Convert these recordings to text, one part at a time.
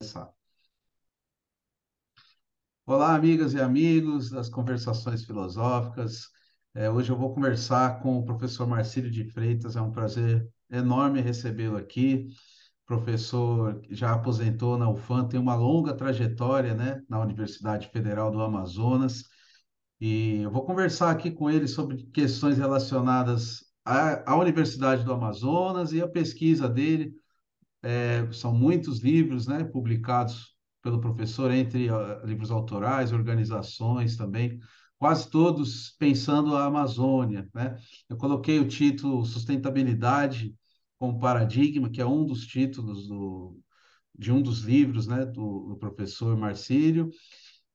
Começar. Olá, amigas e amigos das Conversações Filosóficas. Hoje eu vou conversar com o professor Marcílio de Freitas. É um prazer enorme recebê-lo aqui. Professor que já aposentou na UFAM, tem uma longa trajetória, né, na Universidade Federal do Amazonas. E eu vou conversar aqui com ele sobre questões relacionadas à Universidade do Amazonas e à pesquisa dele. São muitos livros, né, publicados pelo professor, entre livros autorais, organizações também, quase todos pensando a Amazônia, né? Eu coloquei o título Sustentabilidade como Paradigma, que é um dos títulos de um dos livros, né, do professor Marcílio,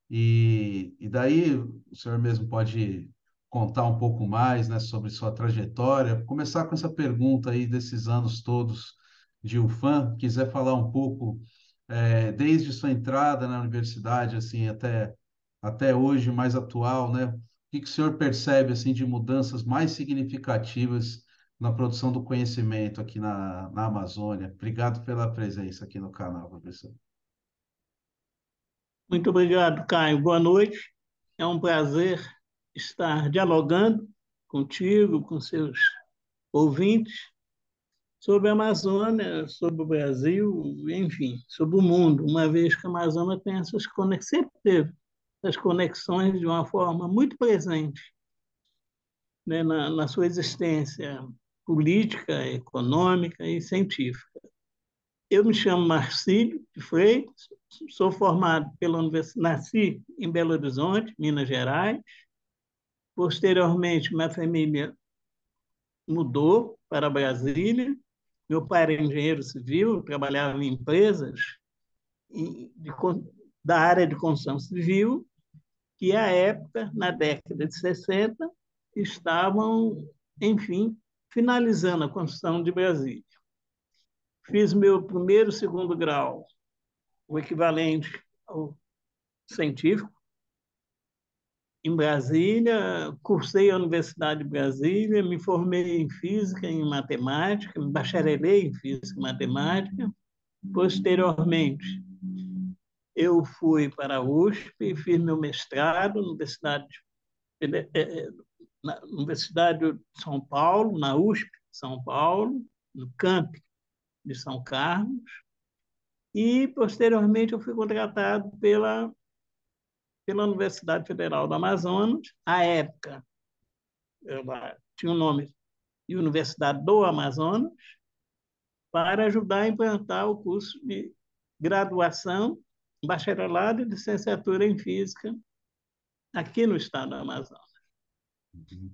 e daí o senhor mesmo pode contar um pouco mais, né, sobre sua trajetória. Começar com essa pergunta aí desses anos todos de UFAM, quiser falar um pouco, desde sua entrada na universidade, assim, até hoje, mais atual, né? O que que o senhor percebe, assim, de mudanças mais significativas na produção do conhecimento aqui na Amazônia? Obrigado pela presença aqui no canal, professor. Muito obrigado, Caio. Boa noite. É um prazer estar dialogando contigo, com seus ouvintes, sobre a Amazônia, sobre o Brasil, enfim, sobre o mundo, uma vez que a Amazônia tem sempre teve essas conexões de uma forma muito presente, né, na sua existência política, econômica e científica. Eu me chamo Marcílio de Freitas, sou formado pela Universidade, nasci em Belo Horizonte, Minas Gerais. Posteriormente, minha família mudou para Brasília. Meu pai era engenheiro civil, trabalhava em empresas da área de construção civil, que, à época, na década de 60, estavam, enfim, finalizando a construção de Brasília. Fiz meu primeiro e segundo grau, o equivalente ao científico, em Brasília, cursei a Universidade de Brasília, me formei em física e em matemática, me bacharelei em física e matemática. Posteriormente, eu fui para a USP, fiz meu mestrado na Universidade de São Paulo, na USP de São Paulo, no campi de São Carlos, e posteriormente eu fui contratado pela Universidade Federal do Amazonas. À época, ela tinha o nome de Universidade do Amazonas, para ajudar a implantar o curso de graduação, bacharelado e licenciatura em física aqui no estado do Amazonas.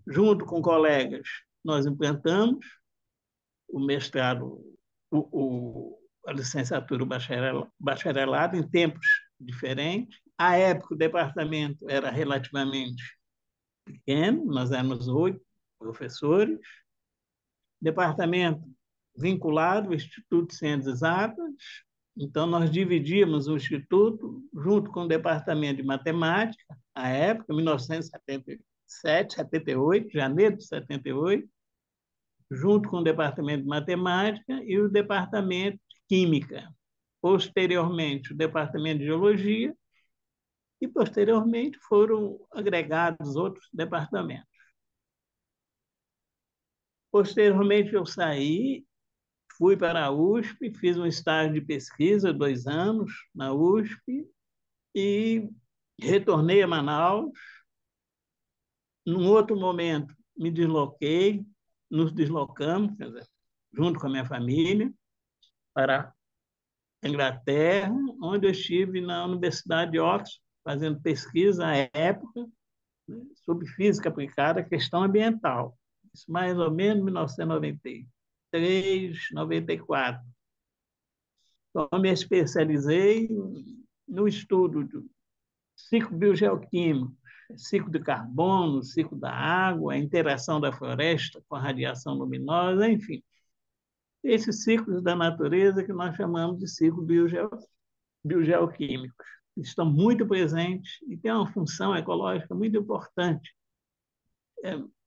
Junto com colegas, nós implantamos o mestrado, a licenciatura, o bacharelado em tempos diferentes. À época, o departamento era relativamente pequeno, nós éramos 8 professores. Departamento vinculado ao Instituto de Ciências Exatas. Então, nós dividíamos o Instituto junto com o Departamento de Matemática, à época, 1977, 78, janeiro de 78, junto com o Departamento de Matemática e o Departamento de Química. Posteriormente, o Departamento de Geologia e, posteriormente, foram agregados outros departamentos. Posteriormente, eu saí, fui para a USP, fiz um estágio de pesquisa, 2 anos na USP, e retornei a Manaus. Num outro momento, me desloquei, nos deslocamos, quer dizer, junto com a minha família, para a Inglaterra, onde eu estive na Universidade de Oxford, fazendo pesquisa à época, né, sobre física aplicada à questão ambiental. Isso mais ou menos em 1993, 94. Então, eu me especializei no estudo do ciclo biogeoquímico, ciclo de carbono, ciclo da água, a interação da floresta com a radiação luminosa, enfim. Esses ciclos da natureza que nós chamamos de ciclo biogeoquímicos. Estão muito presentes e têm uma função ecológica muito importante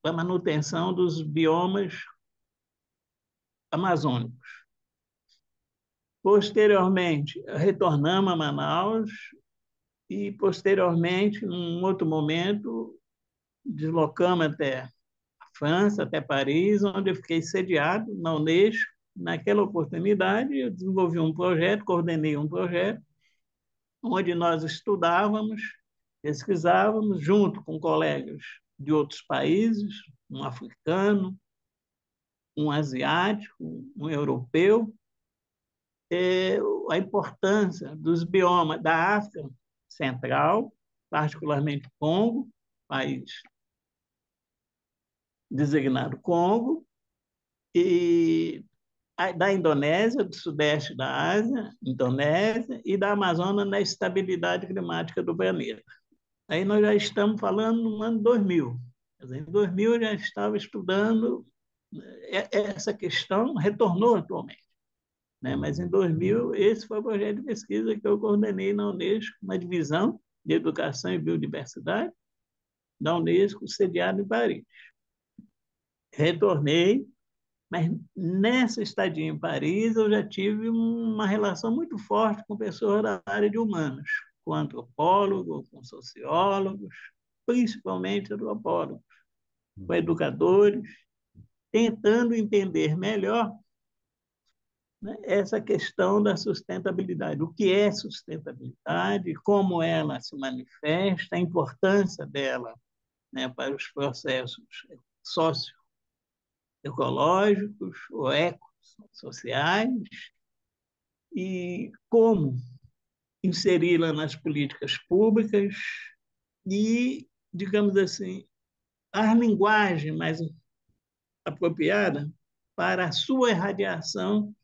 para a manutenção dos biomas amazônicos. Posteriormente, retornamos a Manaus e, posteriormente, num outro momento, deslocamos até a França, até Paris, onde eu fiquei sediado na Unesco. Naquela oportunidade, eu desenvolvi um projeto, coordenei um projeto, onde nós estudávamos, pesquisávamos, junto com colegas de outros países, um africano, um asiático, um europeu, a importância dos biomas da África Central, particularmente Congo, país designado Congo, e da Indonésia, do sudeste da Ásia, Indonésia, e da Amazônia na estabilidade climática do planeta. Aí nós já estamos falando no ano 2000. Quer dizer, em 2000 eu já estava estudando essa questão, retornou atualmente. Né? Mas em 2000, esse foi o projeto de pesquisa que eu coordenei na Unesco, na divisão de Educação e Biodiversidade da Unesco, sediado em Paris. Retornei, mas nessa estadia em Paris eu já tive uma relação muito forte com pessoas da área de humanos, com antropólogos, com sociólogos, principalmente antropólogos, com educadores, tentando entender melhor, né, essa questão da sustentabilidade. O que é sustentabilidade, como ela se manifesta, a importância dela, né, para os processos socioecológicos ou ecossociais e como inseri-la nas políticas públicas e, digamos assim, a linguagem mais apropriada para a sua irradiação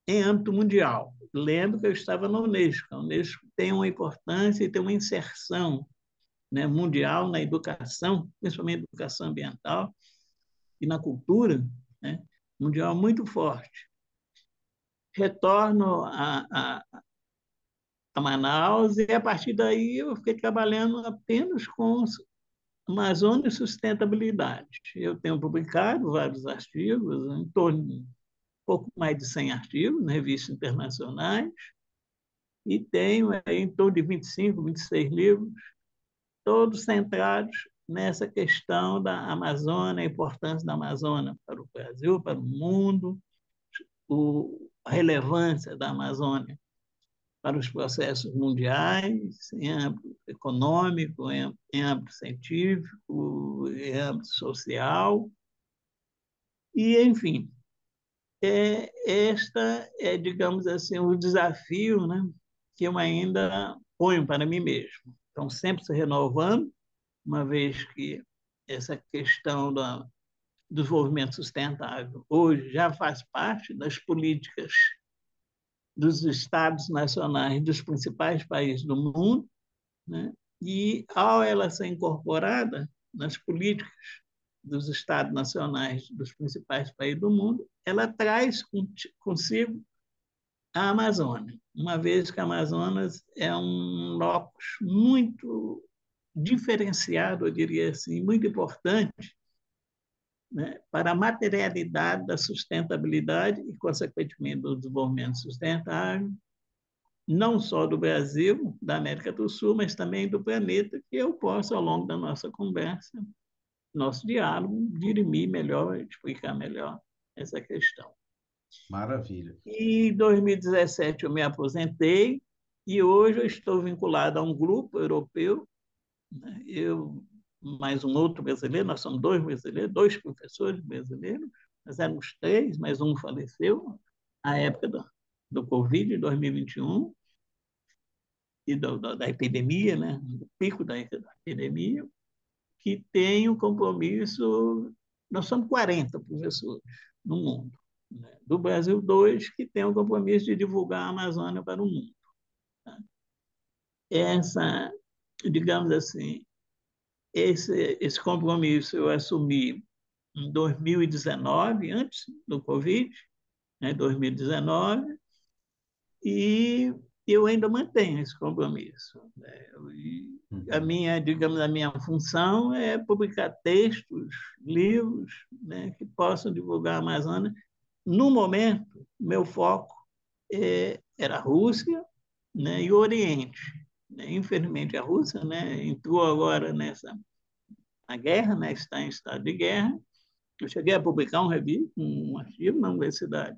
em âmbito mundial. Lembro que eu estava na Unesco. A Unesco tem uma importância e tem uma inserção, né, mundial na educação, principalmente na educação ambiental e na cultura, né, mundial muito forte. Retorno a Manaus e, a partir daí, eu fiquei trabalhando apenas com Amazônia e sustentabilidade. Eu tenho publicado vários artigos, em torno de pouco mais de 100 artigos, em revistas internacionais, e tenho aí em torno de 25, 26 livros, todos centrados nessa questão da Amazônia, a importância da Amazônia para o Brasil, para o mundo, a relevância da Amazônia para os processos mundiais, em âmbito econômico, em âmbito científico, em âmbito social. E, enfim, esta é, digamos assim, o desafio, né, que eu ainda ponho para mim mesmo. Então, sempre se renovando, uma vez que essa questão do desenvolvimento sustentável hoje já faz parte das políticas dos estados nacionais dos principais países do mundo, né? E, ao ela ser incorporada nas políticas dos estados nacionais dos principais países do mundo, ela traz consigo a Amazônia, uma vez que a Amazônia é um locus muito diferenciado, eu diria assim, muito importante, né, para a materialidade da sustentabilidade e, consequentemente, do desenvolvimento sustentável, não só do Brasil, da América do Sul, mas também do planeta, que eu posso, ao longo da nossa conversa, nosso diálogo, dirimir melhor, explicar melhor essa questão. Maravilha. E em 2017 eu me aposentei e hoje eu estou vinculado a um grupo europeu, né? Eu mais um outro brasileiro, nós somos dois brasileiros, dois professores brasileiros, nós éramos três, mas um faleceu na época do Covid, em 2021, e da epidemia, né? Do pico da epidemia, que tem um compromisso, nós somos 40 professores no mundo, né? Do Brasil, dois que têm o compromisso de divulgar a Amazônia para o mundo. Tá? Essa, digamos assim, esse compromisso eu assumi em 2019, antes do Covid, né, 2019, e eu ainda mantenho esse compromisso. Né? A minha, digamos, a minha função é publicar textos, livros, né, que possam divulgar a Amazônia. No momento, meu foco era a Rússia, né, e o Oriente. Né? Infelizmente, a Rússia, né, entrou agora nessa a guerra, né, está em estado de guerra. Eu cheguei a publicar um artigo na Universidade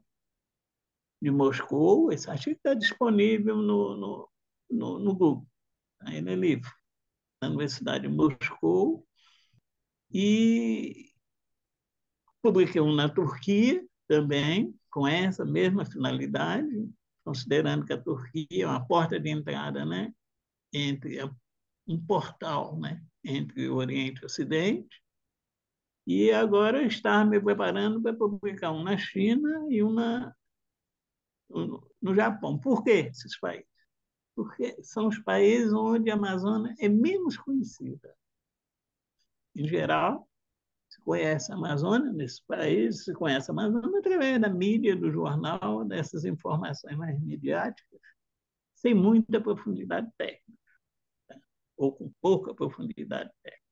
de Moscou. Esse artigo está disponível no Google, ele é livre, na Universidade de Moscou. E publiquei um na Turquia também, com essa mesma finalidade, considerando que a Turquia é uma porta de entrada, né, entre um portal, né, entre o Oriente e o Ocidente. E agora estava me preparando para publicar um na China e um no Japão. Por que esses países? Porque são os países onde a Amazônia é menos conhecida. Em geral, se conhece a Amazônia nesses países, se conhece a Amazônia através da mídia, do jornal, dessas informações mais midiáticas, sem muita profundidade técnica, tá? Ou com pouca profundidade técnica,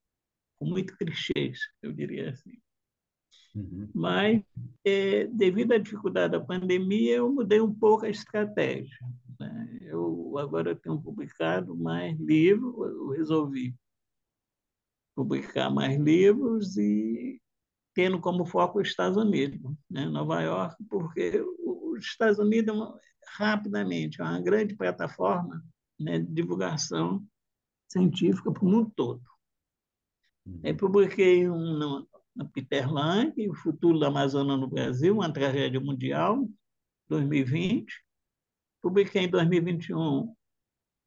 com muito clichês, eu diria assim. Uhum. Mas, devido à dificuldade da pandemia, eu mudei um pouco a estratégia. Né? Eu agora tenho publicado mais livros, eu resolvi publicar mais livros e tendo como foco os Estados Unidos, né? Nova York, porque os Estados Unidos, rapidamente, é uma grande plataforma, né, de divulgação científica para o mundo todo. Aí Uhum. publiquei na Peter Lang, O Futuro da Amazônia no Brasil, uma tragédia mundial, 2020. Publiquei em 2021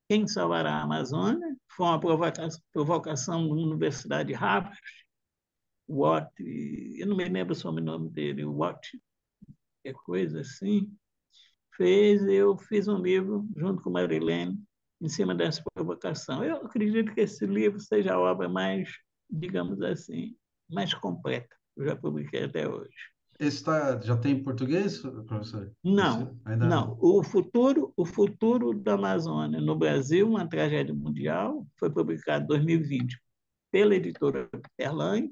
Quem Salvará a Amazônia? Foi uma provocação da Universidade de Harvard, eu não me lembro o sobrenome dele, é coisa assim, eu fiz um livro junto com Marilene em cima dessa provocação. Eu acredito que esse livro seja a obra mais, digamos assim, mais completa que eu já publiquei até hoje. Esse já tem em português, professor? Não, Ainda não. não. O futuro da Amazônia no Brasil, uma tragédia mundial, foi publicado em 2020 pela editora Peter Lang,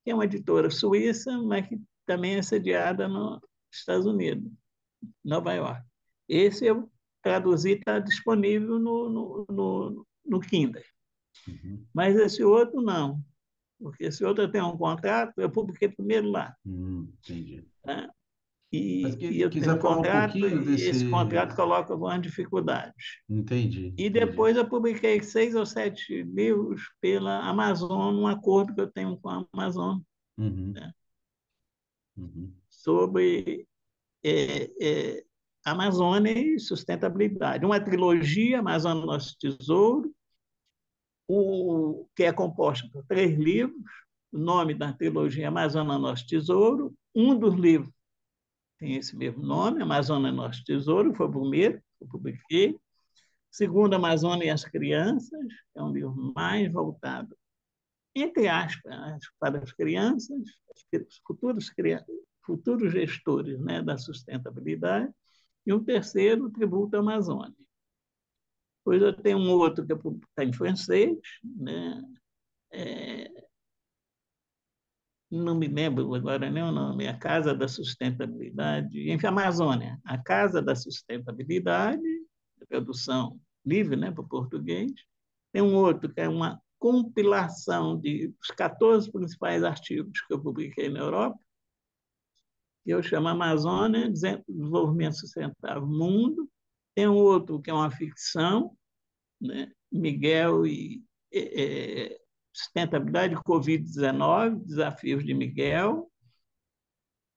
que é uma editora suíça, mas que também é sediada nos Estados Unidos, Nova York. Esse eu traduzi, está disponível no Kindle. Uhum. Mas esse outro não, porque esse outro eu tenho um contrato, eu publiquei primeiro lá. Entendi. Tá? Mas E eu tenho quiser um falar um contrato, pouquinho e esse desse. contrato coloca algumas dificuldades. Entendi, E entendi. depois eu publiquei 6 ou 7 livros pela Amazon, um acordo que eu tenho com a Amazon, Uhum, né, uhum, sobre é, é, Amazônia e sustentabilidade. Uma trilogia, Amazônia Nosso Tesouro, que é composta por 3 livros. O nome da trilogia é Amazônia Nosso Tesouro. Um dos livros tem esse mesmo nome, Amazônia Nosso Tesouro, foi o primeiro que eu publiquei. Segundo, Amazônia e as Crianças, é um livro mais voltado, entre aspas, para as crianças, os futuros gestores, né, da sustentabilidade. E um terceiro, o Tributo à Amazônia. Depois eu tenho um outro que está em francês, né? É, não me lembro agora nem o nome, A Casa da Sustentabilidade, enfim, Amazônia, A Casa da Sustentabilidade, tradução livre, né, para o português. Tem um outro que é uma compilação dos 14 principais artigos que eu publiquei na Europa, que eu chamo Amazônia, Desenvolvimento Sustentável Mundo. Tem um outro que é uma ficção, né, Miguel e Sustentabilidade Covid-19, Desafios de Miguel.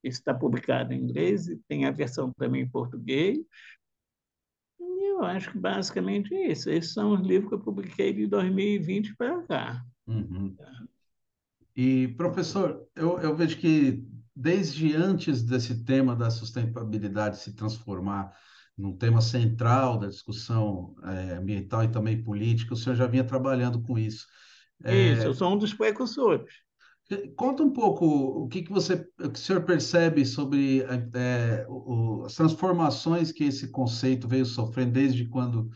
Isso está publicado em inglês e tem a versão também em português. E eu acho que basicamente é isso. Esses são os livros que eu publiquei de 2020 para cá. uhum. E, professor, eu vejo que desde antes desse tema da sustentabilidade se transformar num tema central da discussão ambiental e também política, o senhor já vinha trabalhando com isso. Isso, eu É, sou um dos precursores. conta um pouco o que o senhor percebe sobre as transformações que esse conceito veio sofrendo desde quando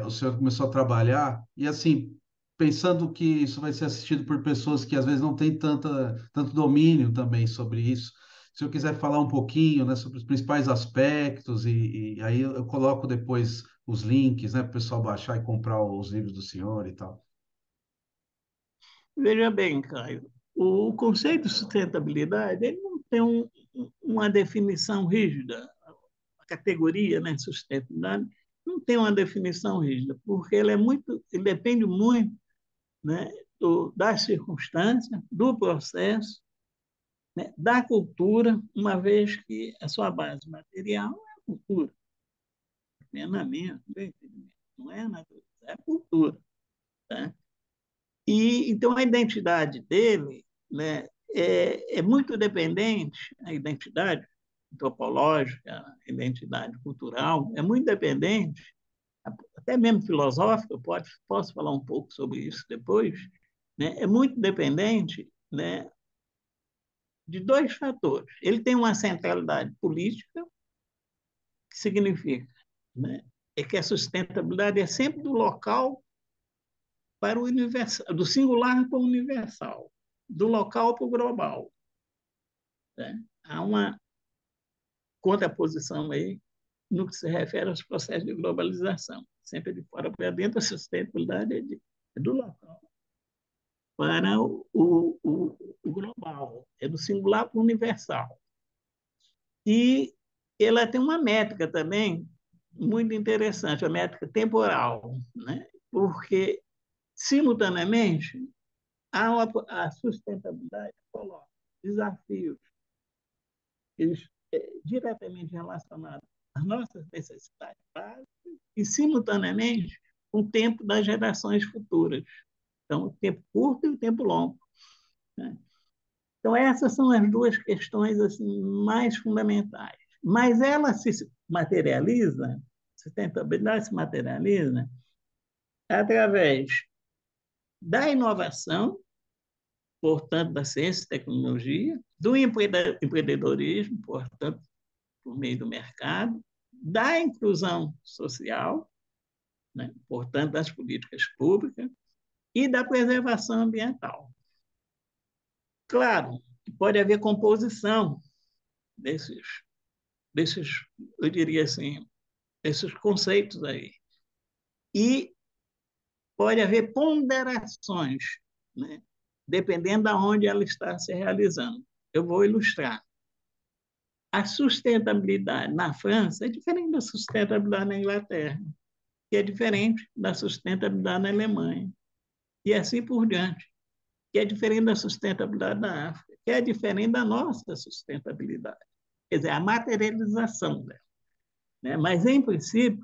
o senhor começou a trabalhar, e assim, pensando que isso vai ser assistido por pessoas que às vezes não têm tanto domínio também sobre isso. Se eu quiser falar um pouquinho, né, sobre os principais aspectos, e aí eu coloco depois os links, né, para o pessoal baixar e comprar os livros do senhor e tal. Veja bem, Caio, o conceito de sustentabilidade ele não tem uma definição rígida. A categoria, né, sustentabilidade não tem uma definição rígida, porque ele depende muito, né, das circunstâncias, do processo, né, da cultura, uma vez que a sua base material é a cultura, plenamente, não é a natureza, é a cultura. Tá? E então a identidade dele, né, é muito dependente, a identidade antropológica, a identidade cultural, é muito dependente, até mesmo filosófica, posso falar um pouco sobre isso depois, né, é muito dependente, né, de dois fatores. Ele tem uma centralidade política, que significa, né, é que a sustentabilidade é sempre do local para o universal, do singular para o universal, do local para o global. Né? Há uma contraposição aí no que se refere aos processos de globalização. Sempre de fora para dentro, a sustentabilidade é do local para o global, é do singular para o universal. E ela tem uma métrica também muito interessante, a métrica temporal, né? Porque, simultaneamente, a sustentabilidade coloca desafios diretamente relacionados às nossas necessidades básicas e, simultaneamente, com o tempo das gerações futuras. Então, o tempo curto e o tempo longo. Né? Então, essas são as duas questões assim, mais fundamentais. Mas ela se materializa, sustentabilidade se materializa através da inovação, portanto, da ciência e tecnologia, do empreendedorismo, portanto, por meio do mercado, da inclusão social, né, portanto, das políticas públicas, e da preservação ambiental. Claro, pode haver composição desses, eu diria assim, esses conceitos aí. E pode haver ponderações, né, dependendo de onde ela está se realizando. Eu vou ilustrar. A sustentabilidade na França é diferente da sustentabilidade na Inglaterra, que é diferente da sustentabilidade na Alemanha, e assim por diante, que é diferente da sustentabilidade da África, que é diferente da nossa sustentabilidade. Quer dizer, a materialização dela. Né? Mas, em princípio,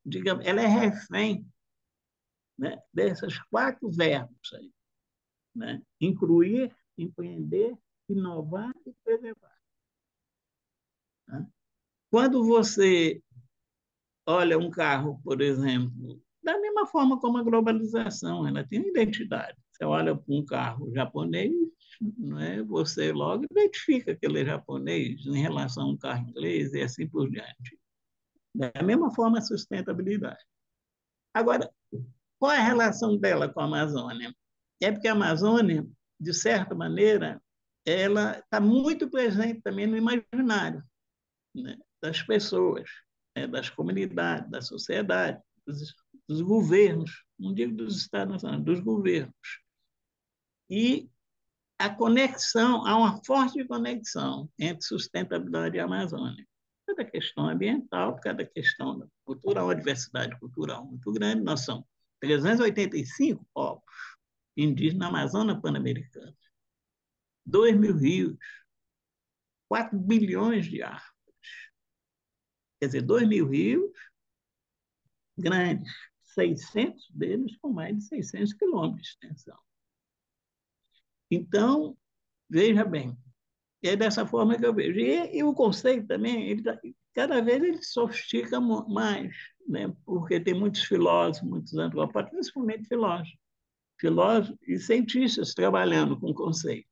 digamos, ela é refém, né, desses quatro verbos aí, né? Incluir, empreender, inovar e preservar. Né? Quando você olha um carro, por exemplo, da mesma forma como a globalização, ela tem uma identidade. Você olha para um carro japonês, né, você logo identifica que ele é japonês em relação a um carro inglês e assim por diante. Da mesma forma, a sustentabilidade. Agora, qual é a relação dela com a Amazônia? É porque a Amazônia, de certa maneira, ela está muito presente também no imaginário, né, das pessoas, né, das comunidades, da sociedade, dos governos, não digo dos Estados nacionais, dos governos. E a conexão, há uma forte conexão entre sustentabilidade e Amazônia. Cada questão ambiental, cada questão cultural, uma diversidade cultural muito grande. Nós somos 385 povos indígenas na Amazônia Pan-Americana, 2.000 rios, 4 bilhões de árvores. Quer dizer, 2.000 rios grandes, 600 deles com mais de 600 quilômetros de extensão. Então, veja bem, é dessa forma que eu vejo. E o conceito também, cada vez ele sofistica mais, né? Porque tem muitos filósofos, muitos antropólogos, principalmente filósofos e cientistas trabalhando com o conceito.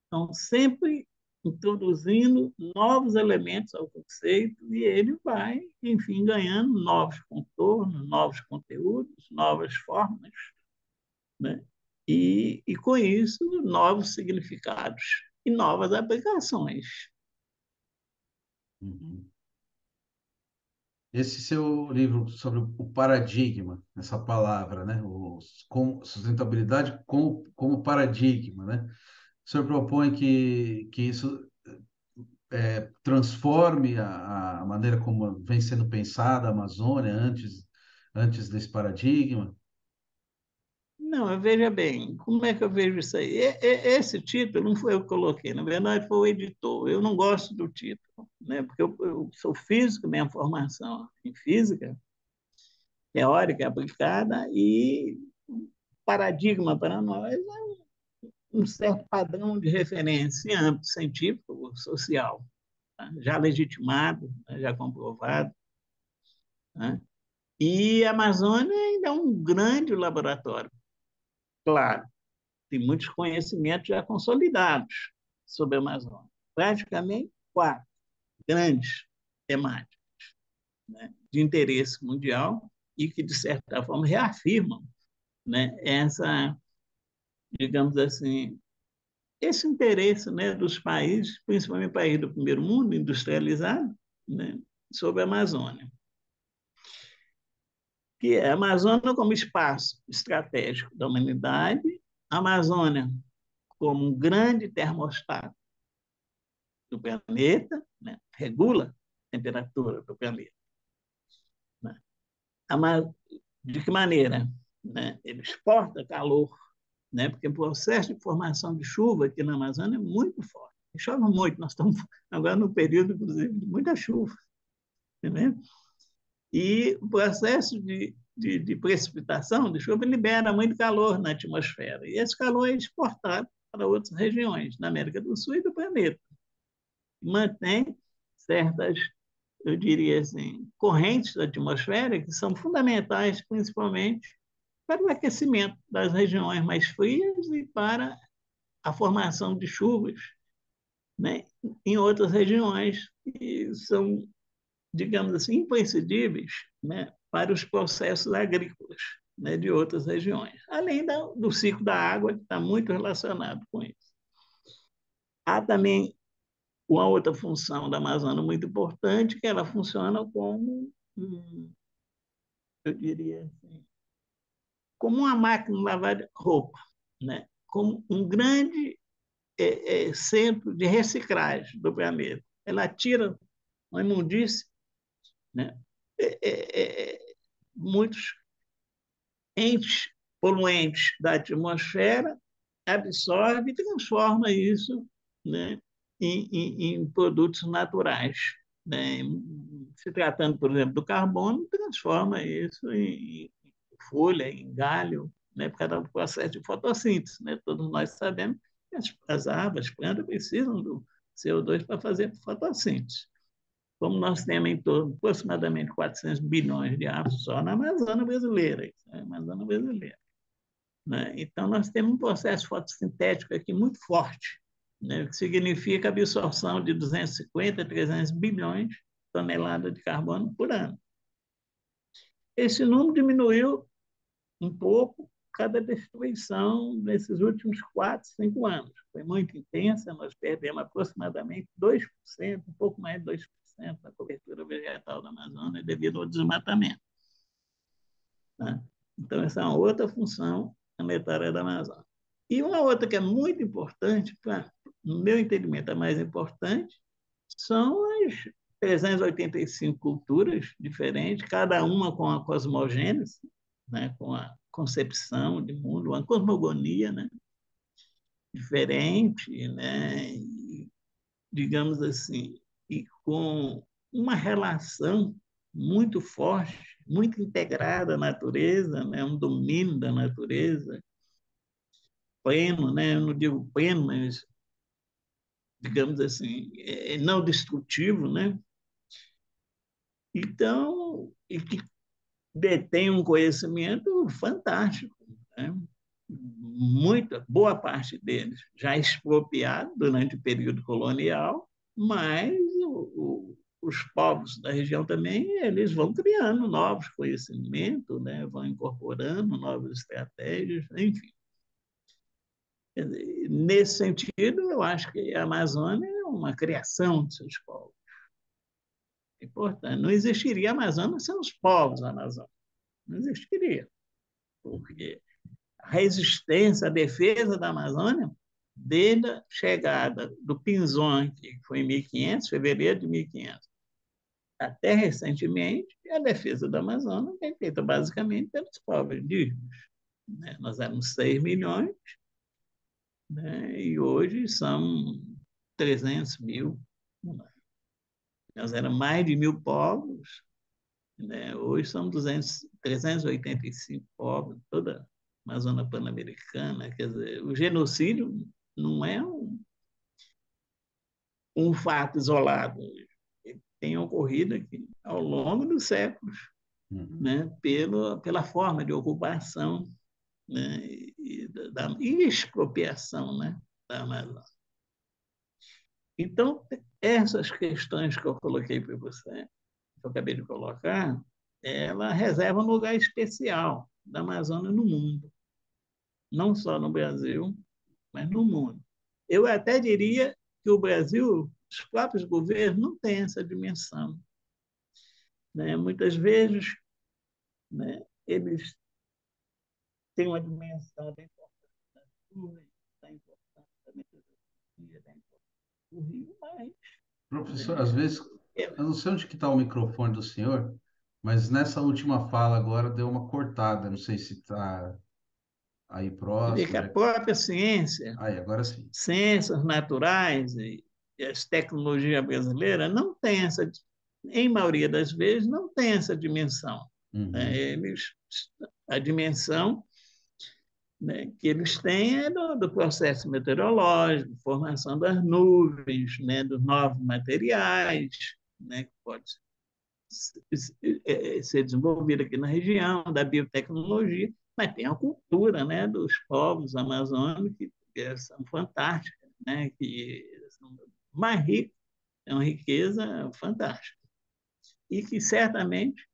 Então, sempre introduzindo novos elementos ao conceito e ele vai, enfim, ganhando novos contornos, novos conteúdos, novas formas, né? E com isso, novos significados. e novas aplicações. Uhum. Esse seu livro sobre o paradigma, essa palavra, né? Sustentabilidade como paradigma, né? O senhor propõe que isso transforme a maneira como vem sendo pensada a Amazônia antes desse paradigma? Não, veja bem, como é que eu vejo isso aí? Esse título não foi eu que coloquei, na verdade foi o editor. Eu não gosto do título, né? Porque eu sou físico, minha formação em física, teórica aplicada, e paradigma para nós é um certo padrão de referência em âmbito científico, social, tá? Já legitimado, né? Já comprovado. Né? E a Amazônia ainda é um grande laboratório, claro. Tem muitos conhecimentos já consolidados sobre a Amazônia. Praticamente quatro grandes temáticas, né, de interesse mundial e que, de certa forma, reafirmam, né, digamos assim, esse interesse, né, dos países, principalmente países do primeiro mundo, industrializado, né, sobre a Amazônia. Que é a Amazônia como espaço estratégico da humanidade, a Amazônia como um grande termostato do planeta, né? Regula a temperatura do planeta. Né? De que maneira? Né? Ele exporta calor, né? Porque o processo de formação de chuva aqui na Amazônia é muito forte. Chove muito, nós estamos agora no período, inclusive, de muita chuva. Entendeu? E o processo de precipitação de chuva libera muito calor na atmosfera. E esse calor é exportado para outras regiões, na América do Sul e do planeta. Mantém certas, eu diria assim, correntes da atmosfera que são fundamentais, principalmente, para o aquecimento das regiões mais frias e para a formação de chuvas, né, em outras regiões que são, digamos assim, imprescindíveis, né, para os processos agrícolas, né, de outras regiões, além do ciclo da água, que está muito relacionado com isso. Há também uma outra função da Amazônia muito importante, que ela funciona como, eu diria assim, como uma máquina de lavar roupa, né? Como um grande centro de reciclagem do planeta. Ela tira uma imundície, né? Muitos entes poluentes da atmosfera, absorve e transforma isso, né, em produtos naturais. Né? Se tratando, por exemplo, do carbono, transforma isso em folha, em galho, né, por causa do processo de fotossíntese. Né? Todos nós sabemos que as árvores, as plantas precisam do CO2 para fazer fotossíntese. Como nós temos em torno, aproximadamente 400 bilhões de árvores só na Amazônia brasileira. Amazônia brasileira. Né? Então, nós temos um processo fotossintético aqui muito forte, né? Que significa a absorção de 250 a 300 bilhões de toneladas de carbono por ano. Esse número diminuiu um pouco cada destruição nesses últimos 4, 5 anos. Foi muito intensa, nós perdemos aproximadamente 2%, um pouco mais de 2% da cobertura vegetal da Amazônia devido ao desmatamento. Né? Então, essa é uma outra função planetária da Amazônia. E uma outra que é muito importante, no meu entendimento, a mais importante, são as 385 culturas diferentes, cada uma com a cosmogênese, né, com a concepção de mundo, uma cosmogonia, né, diferente, né, e, digamos assim, e com uma relação muito forte, muito integrada à natureza, né, um domínio da natureza pleno, né, eu não digo pleno, mas digamos assim, não destrutivo, né? Então, e que detém um conhecimento fantástico, né? Muita, boa parte deles já expropriado durante o período colonial, mas os povos da região também eles vão criando novos conhecimentos, né? Vão incorporando novas estratégias, enfim. Nesse sentido, eu acho que a Amazônia é uma criação de seus povos. É importante. Não existiria a Amazônia sem os povos amazônicos. Não existiria. Porque a resistência, a defesa da Amazônia, desde a chegada do Pinzón, que foi em 1500, fevereiro de 1500, até recentemente, a defesa da Amazônia é feita basicamente pelos povos indígenas. Né? Nós éramos 6 milhões, né? E hoje são 300 mil. Nós éramos mais de 1.000 povos, né? Hoje são 385 povos, toda a Amazônia Pan-Americana. Quer dizer, o genocídio não é um fato isolado. Ele tem ocorrido aqui ao longo dos séculos, né? Pela forma de ocupação, né? E expropriação, né? Da Amazônia. Então, essas questões que eu coloquei para você, que eu acabei de colocar, ela reserva um lugar especial da Amazônia no mundo, não só no Brasil, mas no mundo. Eu até diria que o Brasil, os próprios governos, não têm essa dimensão. Né? Muitas vezes, né, eles têm uma dimensão da importância da nuvem, da importância da metodologia, da importância do rio, mas Professor, às né, vezes, eu não sei onde que está o microfone do senhor, mas nessa última fala agora deu uma cortada. Não sei se está aí você vê que próximo. a própria ciência, Aí, agora sim. ciências naturais e as tecnologias brasileiras não têm essa, em maioria das vezes, não tem essa dimensão. Né? Uhum. A dimensão, né, que eles têm é do processo meteorológico, formação das nuvens, né, dos novos materiais, né, que pode ser desenvolvido aqui na região, da biotecnologia, mas tem a cultura, né, dos povos amazônicos, que são fantásticas, né, que são mais ricos, é uma riqueza fantástica. E que certamente,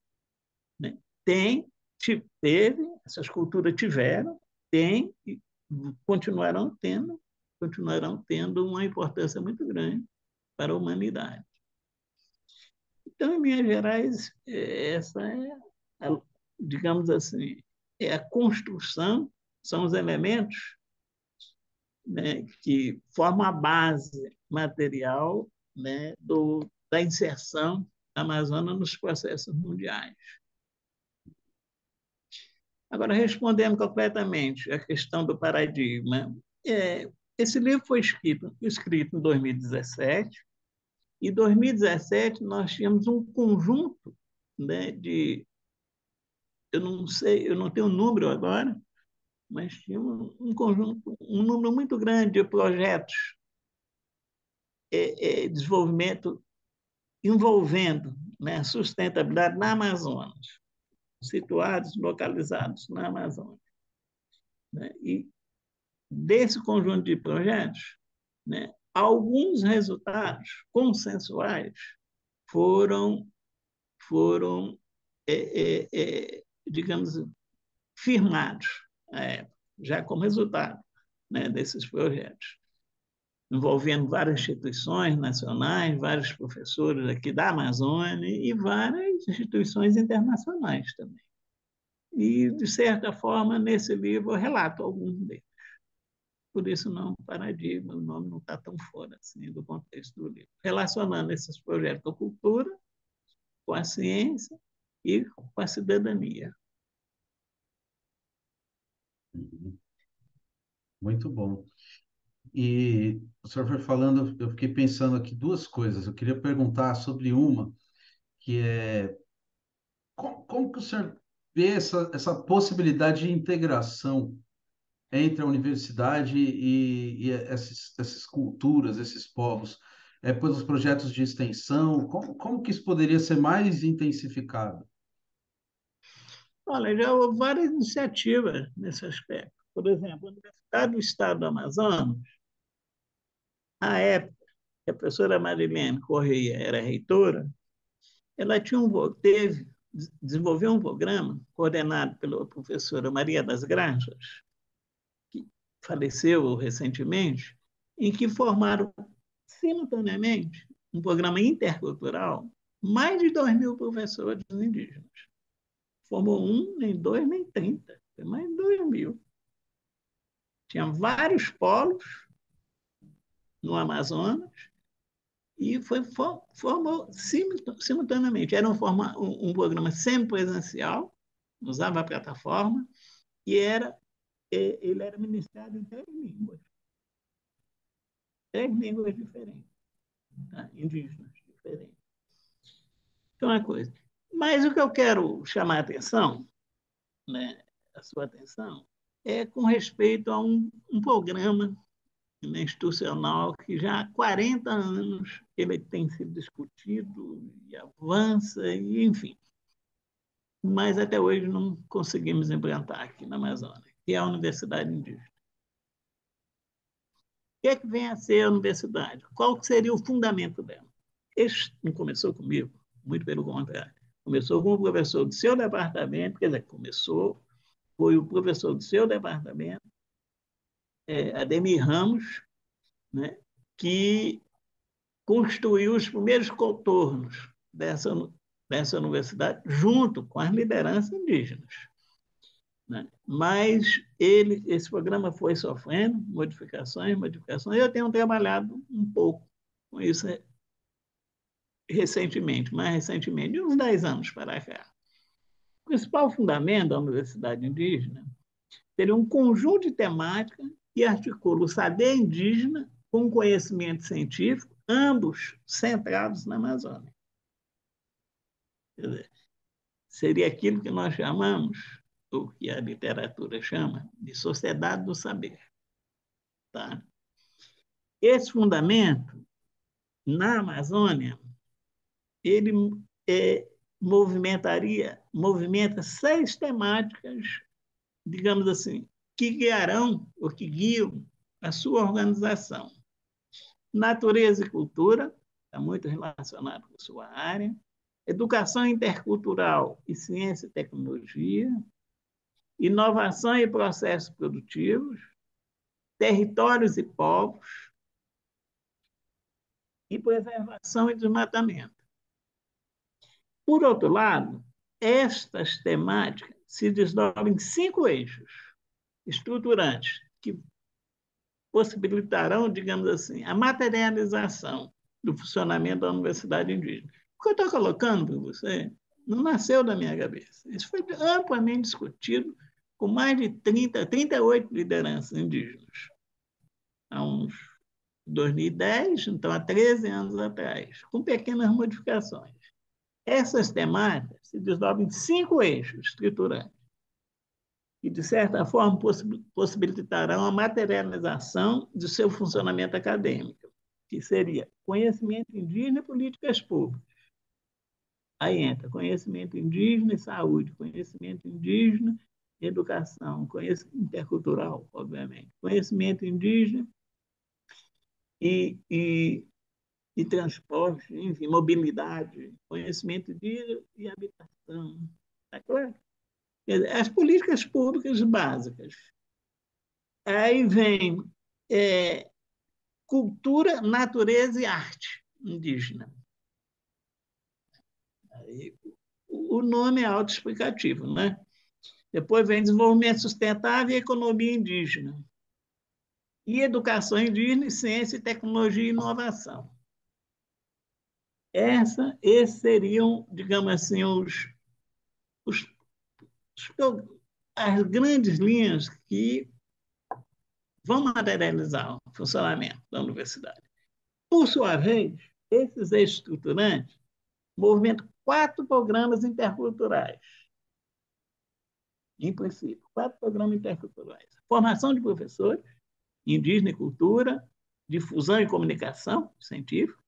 né, teve, essas culturas tiveram, tem e continuarão tendo uma importância muito grande para a humanidade. Então, em Minas Gerais, essa é, a, digamos assim, é a construção, são os elementos, né, que formam a base material, né, da inserção da Amazônia nos processos mundiais. Agora, respondendo completamente a questão do paradigma, esse livro foi escrito em 2017, e em 2017 nós tínhamos um conjunto, né, eu não sei, eu não tenho o número agora, mas tinha um conjunto, um número muito grande de projetos de desenvolvimento envolvendo, né, sustentabilidade na Amazônia, situados, localizados na Amazônia. Né? E desse conjunto de projetos, né, alguns resultados consensuais foram, foram digamos, firmados já como resultado, né, desses projetos, envolvendo várias instituições nacionais, vários professores aqui da Amazônia e várias instituições internacionais também. E, de certa forma, nesse livro eu relato alguns deles. Por isso, não paradigma, o nome não está tão fora assim, do contexto do livro. Relacionando esses projetos com a cultura, com a ciência e com a cidadania. Uhum. Muito bom. E o senhor foi falando, eu fiquei pensando aqui duas coisas. Eu queria perguntar sobre uma, que é como que o senhor vê essa possibilidade de integração entre a universidade e essas culturas, esses povos, pelos projetos de extensão? Como que isso poderia ser mais intensificado? Olha, já houve várias iniciativas nesse aspecto. Por exemplo, a Universidade do Estado do Amazonas, à época que a professora Marilene Correia era reitora, ela desenvolveu um programa coordenado pela professora Maria das Graças, que faleceu recentemente, em que formaram simultaneamente um programa intercultural mais de 2.000 professores indígenas. Formou um, nem dois, nem 30, foi mais de 2.000. Tinha vários polos no Amazonas e formou simultaneamente. Era um programa semipresencial, usava a plataforma, e ele era ministrado em 3 línguas diferentes, tá? Indígenas diferentes. Então, é uma coisa. Mas o que eu quero chamar a atenção, né, a sua atenção, é com respeito a um programa, né, institucional que já há 40 anos ele tem sido discutido e avança, e, enfim. Mas até hoje não conseguimos implantar aqui na Amazônia, que é a Universidade Indígena. O que é que vem a ser a universidade? Qual seria o fundamento dela? Este não começou comigo, muito pelo contrário. Começou com o professor do seu departamento, quer dizer, foi o professor do seu departamento, Ademir Ramos, né, que construiu os primeiros contornos dessa universidade, junto com as lideranças indígenas. Né? Mas esse programa foi sofrendo modificações. Eu tenho trabalhado um pouco com isso mais recentemente, de uns 10 anos para cá. O principal fundamento da Universidade Indígena seria um conjunto de temáticas que articula o saber indígena com o conhecimento científico, ambos centrados na Amazônia. Quer dizer, seria aquilo que nós chamamos, ou que a literatura chama, de sociedade do saber. Tá? Esse fundamento, na Amazônia, ele movimenta 6 temáticas, digamos assim, que guiarão ou que guiam a sua organização. Natureza e cultura, está muito relacionado com a sua área. Educação intercultural e ciência e tecnologia. Inovação e processos produtivos. Territórios e povos. E preservação e desmatamento. Por outro lado, estas temáticas se desdobram em 5 eixos estruturantes que possibilitarão, digamos assim, a materialização do funcionamento da Universidade Indígena. O que eu estou colocando para você não nasceu da minha cabeça. Isso foi amplamente discutido com mais de 38 lideranças indígenas. Há uns 2010, então há 13 anos atrás, com pequenas modificações. Essas temáticas se desdobram em 5 eixos estruturantes, que, de certa forma, possibilitarão a materialização do seu funcionamento acadêmico, que seria conhecimento indígena e políticas públicas. Aí entra conhecimento indígena e saúde, conhecimento indígena e educação, conhecimento intercultural, obviamente, conhecimento indígena e transporte, enfim, mobilidade, conhecimento indígena e habitação. Está claro? As políticas públicas básicas. Aí vem cultura, natureza e arte indígena. Aí, o nome é autoexplicativo, né? Depois vem desenvolvimento sustentável e economia indígena. E educação indígena, ciência, tecnologia e inovação. Esses seriam, digamos assim, as grandes linhas que vão materializar o funcionamento da universidade. Por sua vez, esses estruturantes movimentam 4 programas interculturais. Em princípio, 4 programas interculturais. Formação de professores, indígena e cultura, difusão e comunicação científica.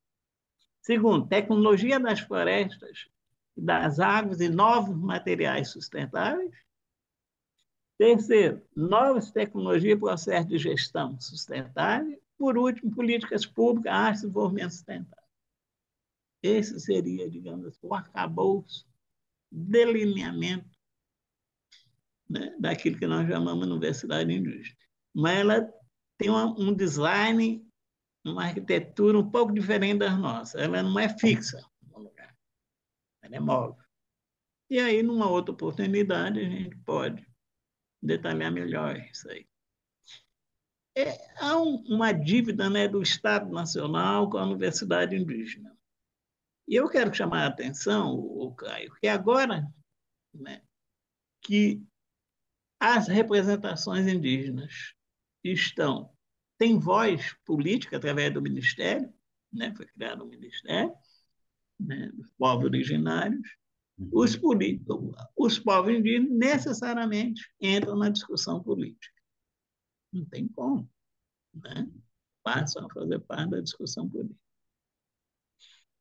Segundo, tecnologia das florestas e das águas e novos materiais sustentáveis. Terceiro, novas tecnologias e processos de gestão sustentável. Por último, políticas públicas, arte e desenvolvimento sustentável. Esse seria, digamos assim, o arcabouço, delineamento, né, daquilo que nós chamamos de Universidade Indígena. mas ela tem um design, uma arquitetura um pouco diferente das nossas. Ela não é fixa no lugar, ela é móvel. E aí, numa outra oportunidade, a gente pode detalhar melhor isso aí. Há uma dívida, né, do Estado Nacional com a Universidade Indígena. E eu quero chamar a atenção, o Caio, que agora, né, que as representações indígenas estão têm voz política através do Ministério, né, foi criado um Ministério, né, dos povos originários, os Uhum. políticos, os povos indígenas necessariamente entram na discussão política. Não tem como, né? Passam a fazer parte da discussão política.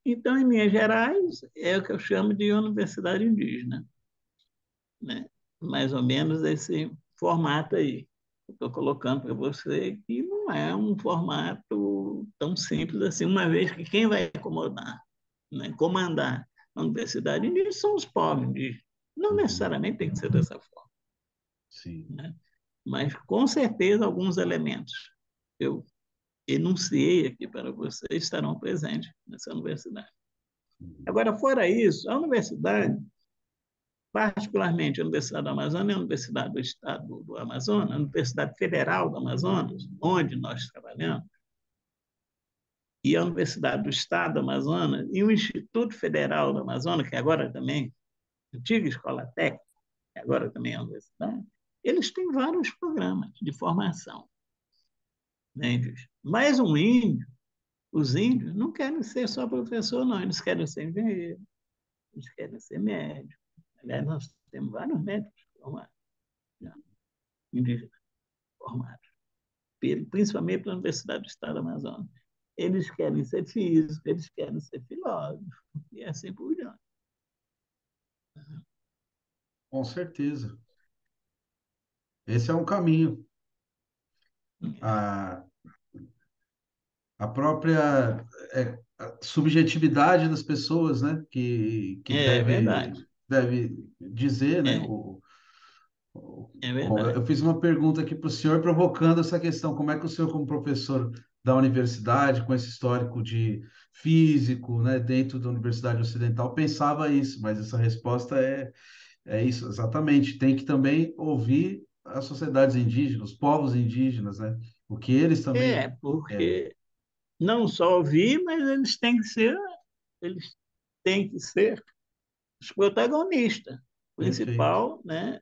Então, em Minas Gerais, é o que eu chamo de universidade indígena, né? Mais ou menos esse formato aí. Estou colocando para você que não é um formato tão simples assim, uma vez que quem vai acomodar, né, comandar a universidade indígena são os povos indígenas. Não Uhum. necessariamente tem que ser dessa forma, Sim. né? Mas, com certeza, alguns elementos eu enunciei aqui para você estarão presentes nessa universidade. Uhum. Agora, fora isso, a universidade, particularmente a Universidade do Amazonas, é a Universidade do Estado do Amazonas, a Universidade Federal do Amazonas, onde nós trabalhamos, e a Universidade do Estado do Amazonas, e o Instituto Federal do Amazonas, que agora também, antiga escola técnica, que agora também é a universidade, eles têm vários programas de formação, né, índios. Mas um índio, os índios não querem ser só professor, não, eles querem ser engenheiro, eles querem ser médico. Aliás, nós temos vários médicos formados, já, indígenas formados, principalmente pela Universidade do Estado do Amazonas. Eles querem ser físicos, eles querem ser filósofos, e assim por diante. Com certeza. Esse é um caminho. A, a própria a subjetividade das pessoas, né? Que É verdade, deve dizer, né? é, é Eu verdade. fiz uma pergunta aqui para o senhor provocando essa questão. Como é que o senhor, como professor da universidade, com esse histórico de físico, né, dentro da Universidade Ocidental, pensava isso? Mas essa resposta é isso, exatamente. Tem que também ouvir as sociedades indígenas, os povos indígenas, né? O que eles também... É, Porque não só ouvir, mas eles têm que ser os protagonistas perfeito. principal, né,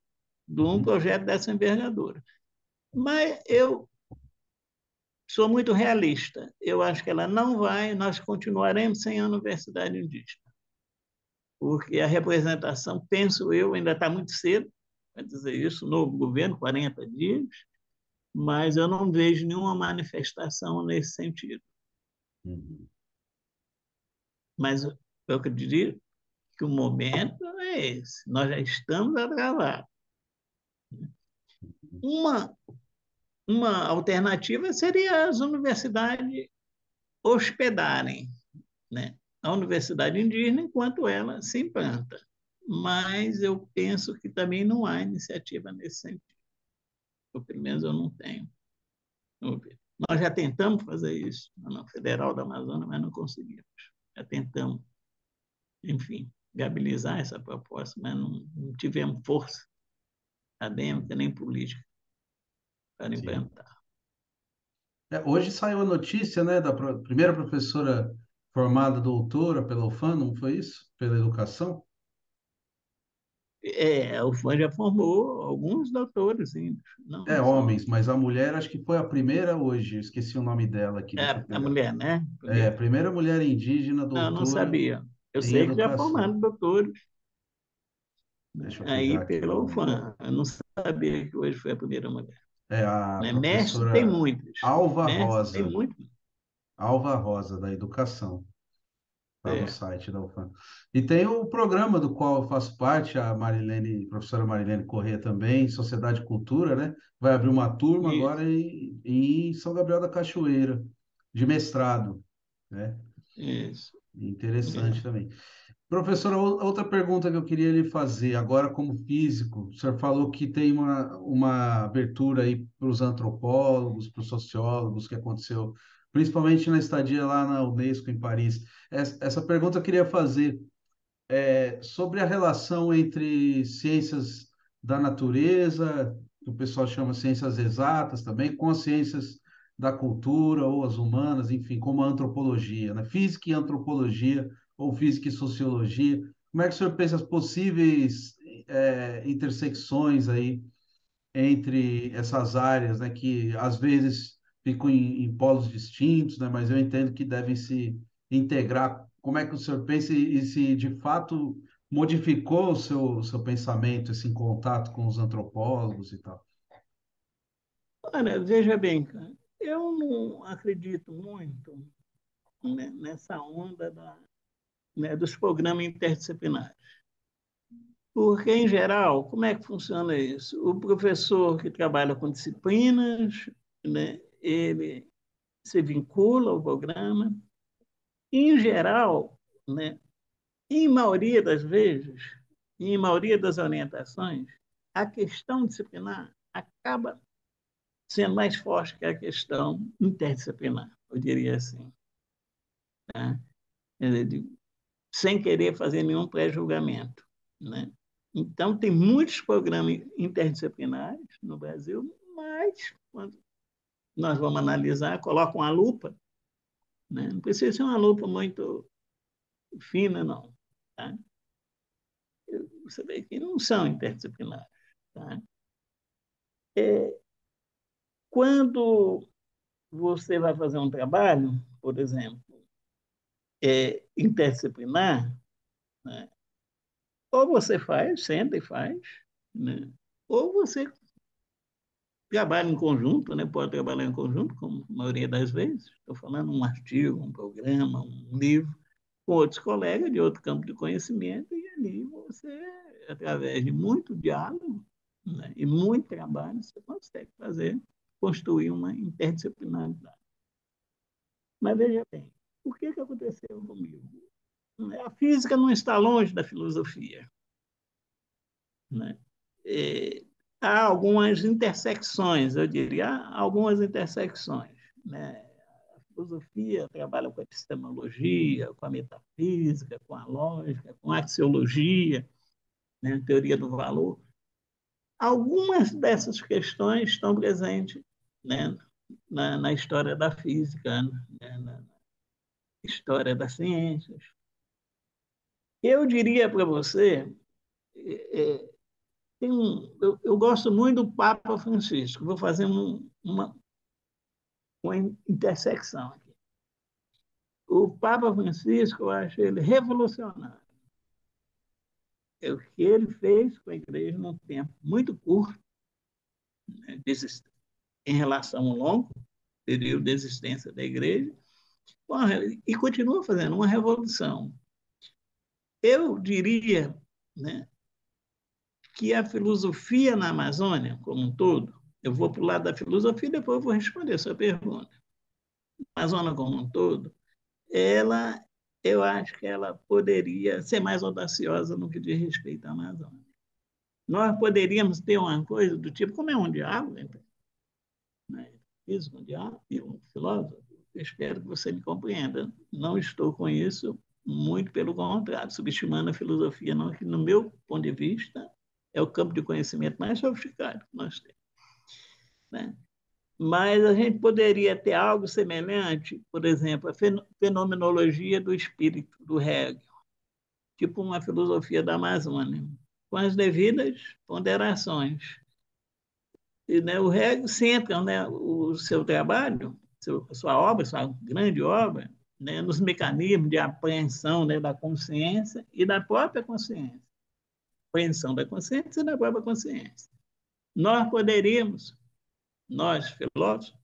de um Uhum, projeto dessa envergadura. Mas eu sou muito realista. Eu acho que ela não vai, nós continuaremos sem a universidade indígena, porque a representação, penso eu, ainda está muito cedo para dizer isso, novo governo, 40 dias, mas eu não vejo nenhuma manifestação nesse sentido. uhum. Mas eu acredito que o momento é esse. Nós já estamos atrasados. Uma, uma alternativa seria as universidades hospedarem, né, a universidade indígena enquanto ela se implanta. Mas eu penso que também não há iniciativa nesse sentido. Ou pelo menos eu não tenho. Nós já tentamos fazer isso na Federal da Amazônia, mas não conseguimos. Já tentamos, enfim, viabilizar essa proposta, mas não tivemos força acadêmica nem política para Sim. implantar. Hoje saiu a notícia, né, da primeira professora formada doutora pela UFAM, não foi isso? Pela educação? O FAM já formou alguns doutores índios, É, não só homens, mas a mulher acho que foi a primeira hoje, eu esqueci o nome dela aqui, deixa eu a pegar. mulher, né? É, a Primeiro. primeira mulher indígena Não, não doutora sabia. Eu em sei que já educação. formaram doutores, né, Deixa eu aí pegar aqui o pela nome dela. UFAM. Eu não sabia que hoje foi a primeira mulher. É a Né? Mestre tem professora muitos. Alva Mestre tem Rosa, muitos. Alva Rosa, da educação. Está no É, site da UFAM. E tem o programa do qual eu faço parte, a Marilene, professora Marilene Corrêa também, Sociedade e Cultura, né? Vai abrir uma turma agora isso, em São Gabriel da Cachoeira, de mestrado, né? isso. Interessante É. também. Professora, outra pergunta que eu queria lhe fazer, agora como físico, o senhor falou que tem uma abertura aí para os antropólogos, para os sociólogos, que aconteceu, principalmente na estadia lá na Unesco, em Paris. Essa pergunta eu queria fazer sobre a relação entre ciências da natureza, que o pessoal chama ciências exatas também, com as ciências da cultura ou as humanas, enfim, como a antropologia, né? Física e antropologia, ou física e sociologia. Como é que o senhor pensa as possíveis intersecções aí entre essas áreas, né, que às vezes ficam em polos distintos, né, mas eu entendo que devem se integrar. Como é que o senhor pensa e se de fato modificou o seu pensamento, esse contato com os antropólogos e tal? Olha, veja bem, cara, eu não acredito muito, né, nessa onda né, dos programas interdisciplinares. Porque, em geral, como é que funciona isso? O professor que trabalha com disciplinas, né, ele se vincula ao programa, e, em geral, né, em maioria das vezes, em maioria das orientações, a questão disciplinar acaba sendo mais forte que a questão interdisciplinar, eu diria assim. Tá? Sem querer fazer nenhum pré-julgamento. Né? Então, tem muitos programas interdisciplinares no Brasil, mas, quando nós vamos analisar, coloca uma lupa, né? Não precisa ser uma lupa muito fina, não. Tá? Você vê que não são interdisciplinares. Tá? É, quando você vai fazer um trabalho, por exemplo, interdisciplinar, né? Ou você faz, senta e faz, né? Ou você trabalha em conjunto, né? Pode trabalhar em conjunto, como a maioria das vezes. Estou falando um artigo, um programa, um livro, com outros colegas de outro campo de conhecimento, e ali você, através de muito diálogo, né? E muito trabalho, você consegue fazer, construir uma interdisciplinaridade. Mas veja bem, o que aconteceu comigo? A física não está longe da filosofia. Né? E há algumas intersecções, eu diria, há algumas intersecções. Né? A filosofia trabalha com a epistemologia, com a metafísica, com a lógica, com a axiologia, né? A teoria do valor. Algumas dessas questões estão presentes, né? Na história da física, né? Na história das ciências. Eu diria para você, é, eu gosto muito do Papa Francisco. Vou fazer uma intersecção aqui. O Papa Francisco, eu acho ele revolucionário. É o que ele fez com a igreja num tempo muito curto, né, em relação ao longo período de existência da igreja, e continua fazendo uma revolução. Eu diria, né, que a filosofia na Amazônia, como um todo, eu vou para o lado da filosofia e depois eu vou responder a sua pergunta. A Amazônia como um todo, ela, eu acho que ela poderia ser mais audaciosa no que diz respeito à Amazônia. Nós poderíamos ter uma coisa do tipo, como é um diálogo entre, né, físico, um diálogo e um filósofo, eu espero que você me compreenda. Não estou com isso, muito pelo contrário, subestimando a filosofia, não, que no meu ponto de vista é o campo de conhecimento mais sofisticado que nós temos. Né? Mas a gente poderia ter algo semelhante, por exemplo, a fenomenologia do espírito, do Hegel, tipo uma filosofia da Amazônia, com as devidas ponderações. E, né, o Hegel centra, né, o seu trabalho, sua obra, sua grande obra, né, nos mecanismos de apreensão, né, da consciência e da própria consciência. Apreensão da consciência e da própria consciência. Nós poderíamos, nós filósofos,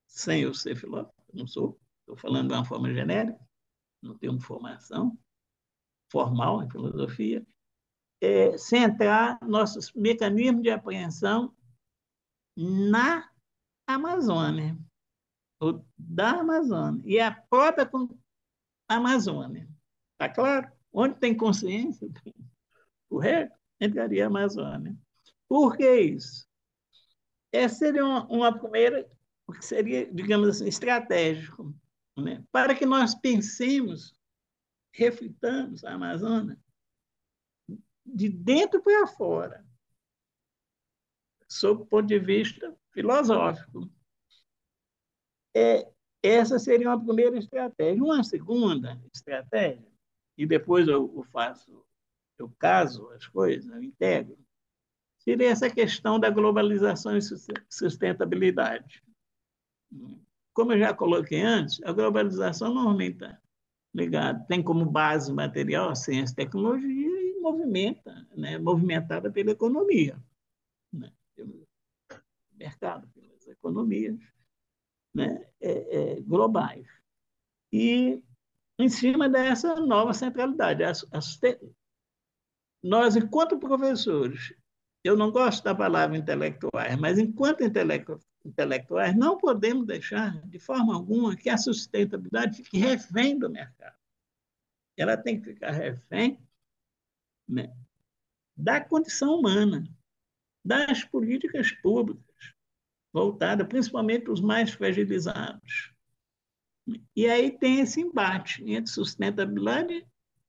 sem eu ser filósofo, não sou, estou falando de uma forma genérica, não tenho formação formal em filosofia, centrar nossos mecanismos de apreensão na Amazônia, ou da Amazônia, e a própria Amazônia. Está claro? Onde tem consciência, o resto entraria a Amazônia. Por que isso? Essa seria uma primeira, o que seria, digamos assim, estratégico, né? Para que nós pensemos, reflitamos a Amazônia de dentro para fora, sob o ponto de vista filosófico. Essa seria uma primeira estratégia. Uma segunda estratégia, e depois eu caso as coisas, eu integro, seria essa questão da globalização e sustentabilidade. Como eu já coloquei antes, a globalização normalmente está ligada, tem como base material a ciência e tecnologia e movimenta, né, movimentada pela economia, né, pelo mercado, pelas economias, né, globais. E em cima dessa nova centralidade, nós, enquanto professores, eu não gosto da palavra intelectuais, mas enquanto intelectuais, não podemos deixar, de forma alguma, que a sustentabilidade fique refém do mercado. Ela tem que ficar refém, né, da condição humana, das políticas públicas, voltadas principalmente para os mais fragilizados. E aí tem esse embate entre sustentabilidade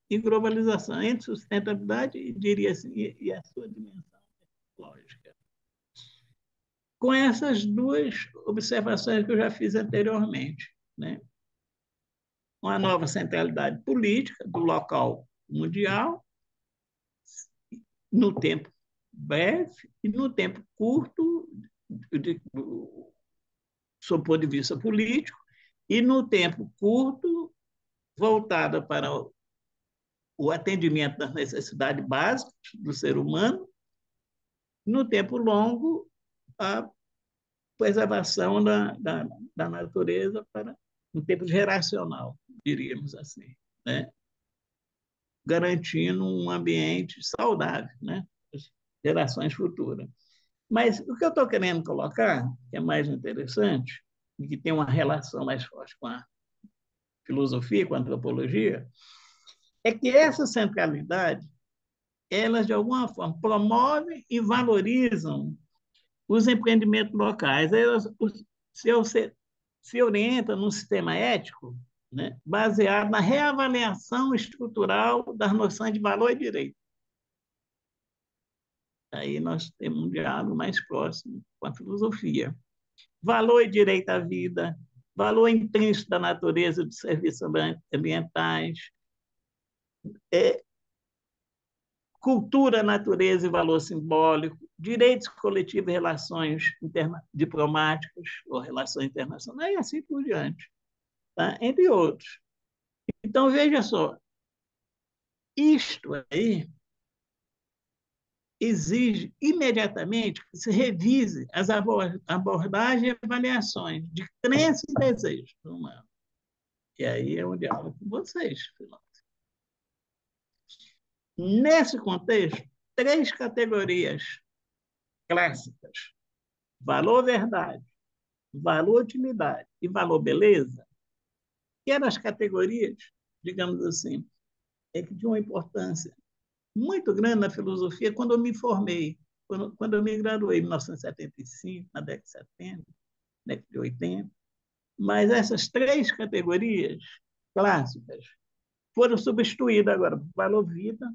e globalização, entre sustentabilidade e, diria assim, e a sua dimensão lógica. Com essas duas observações que eu já fiz anteriormente, né? Uma nova centralidade política do local mundial, no tempo breve e no tempo curto, sob o ponto de vista político, e no tempo curto, voltada para o atendimento das necessidades básicas do ser humano, no tempo longo, a preservação da natureza para um tempo geracional, diríamos assim, né? Garantindo um ambiente saudável, né? Para as gerações futuras. Mas o que eu estou querendo colocar, que é mais interessante, e que tem uma relação mais forte com a filosofia, com a antropologia, é que essa centralidade, elas, de alguma forma, promovem e valorizam os empreendimentos locais. Elas se orientam num sistema ético, né, baseado na reavaliação estrutural das noções de valor e direito. Aí nós temos um diálogo mais próximo com a filosofia. Valor e direito à vida, valor intrínseco da natureza dos serviços ambientais, cultura, natureza e valor simbólico, direitos coletivos e relações diplomáticas ou relações internacionais, e assim por diante, tá? Entre outros. Então, veja só, isto aí exige imediatamente que se revise as abordagens e avaliações de crença e desejo humano. E aí é um diálogo com vocês, filósofos. Nesse contexto, três categorias clássicas: valor verdade, valor utilidade e valor beleza, que eram as categorias, digamos assim, que tinham uma importância muito grande na filosofia quando eu me formei, quando eu me graduei em 1975, na década de 70, década de 80. Mas essas três categorias clássicas foram substituídas agora por valor vida,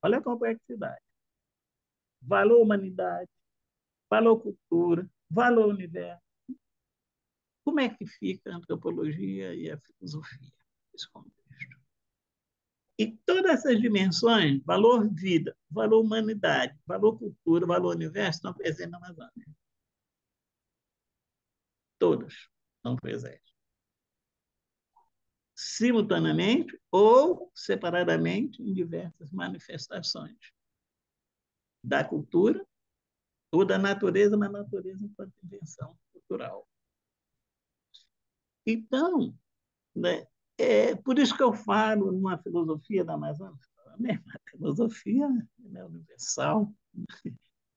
olha a complexidade, valor humanidade, valor cultura, valor universo. Como é que fica a antropologia e a filosofia nesse contexto? E todas essas dimensões, valor vida, valor humanidade, valor cultura, valor universo, estão presentes na Amazônia. Todas estão presentes. Simultaneamente ou separadamente em diversas manifestações da cultura ou da natureza, mas natureza enquanto invenção cultural. Então, né, é por isso que eu falo numa filosofia da Amazônia, a filosofia é universal,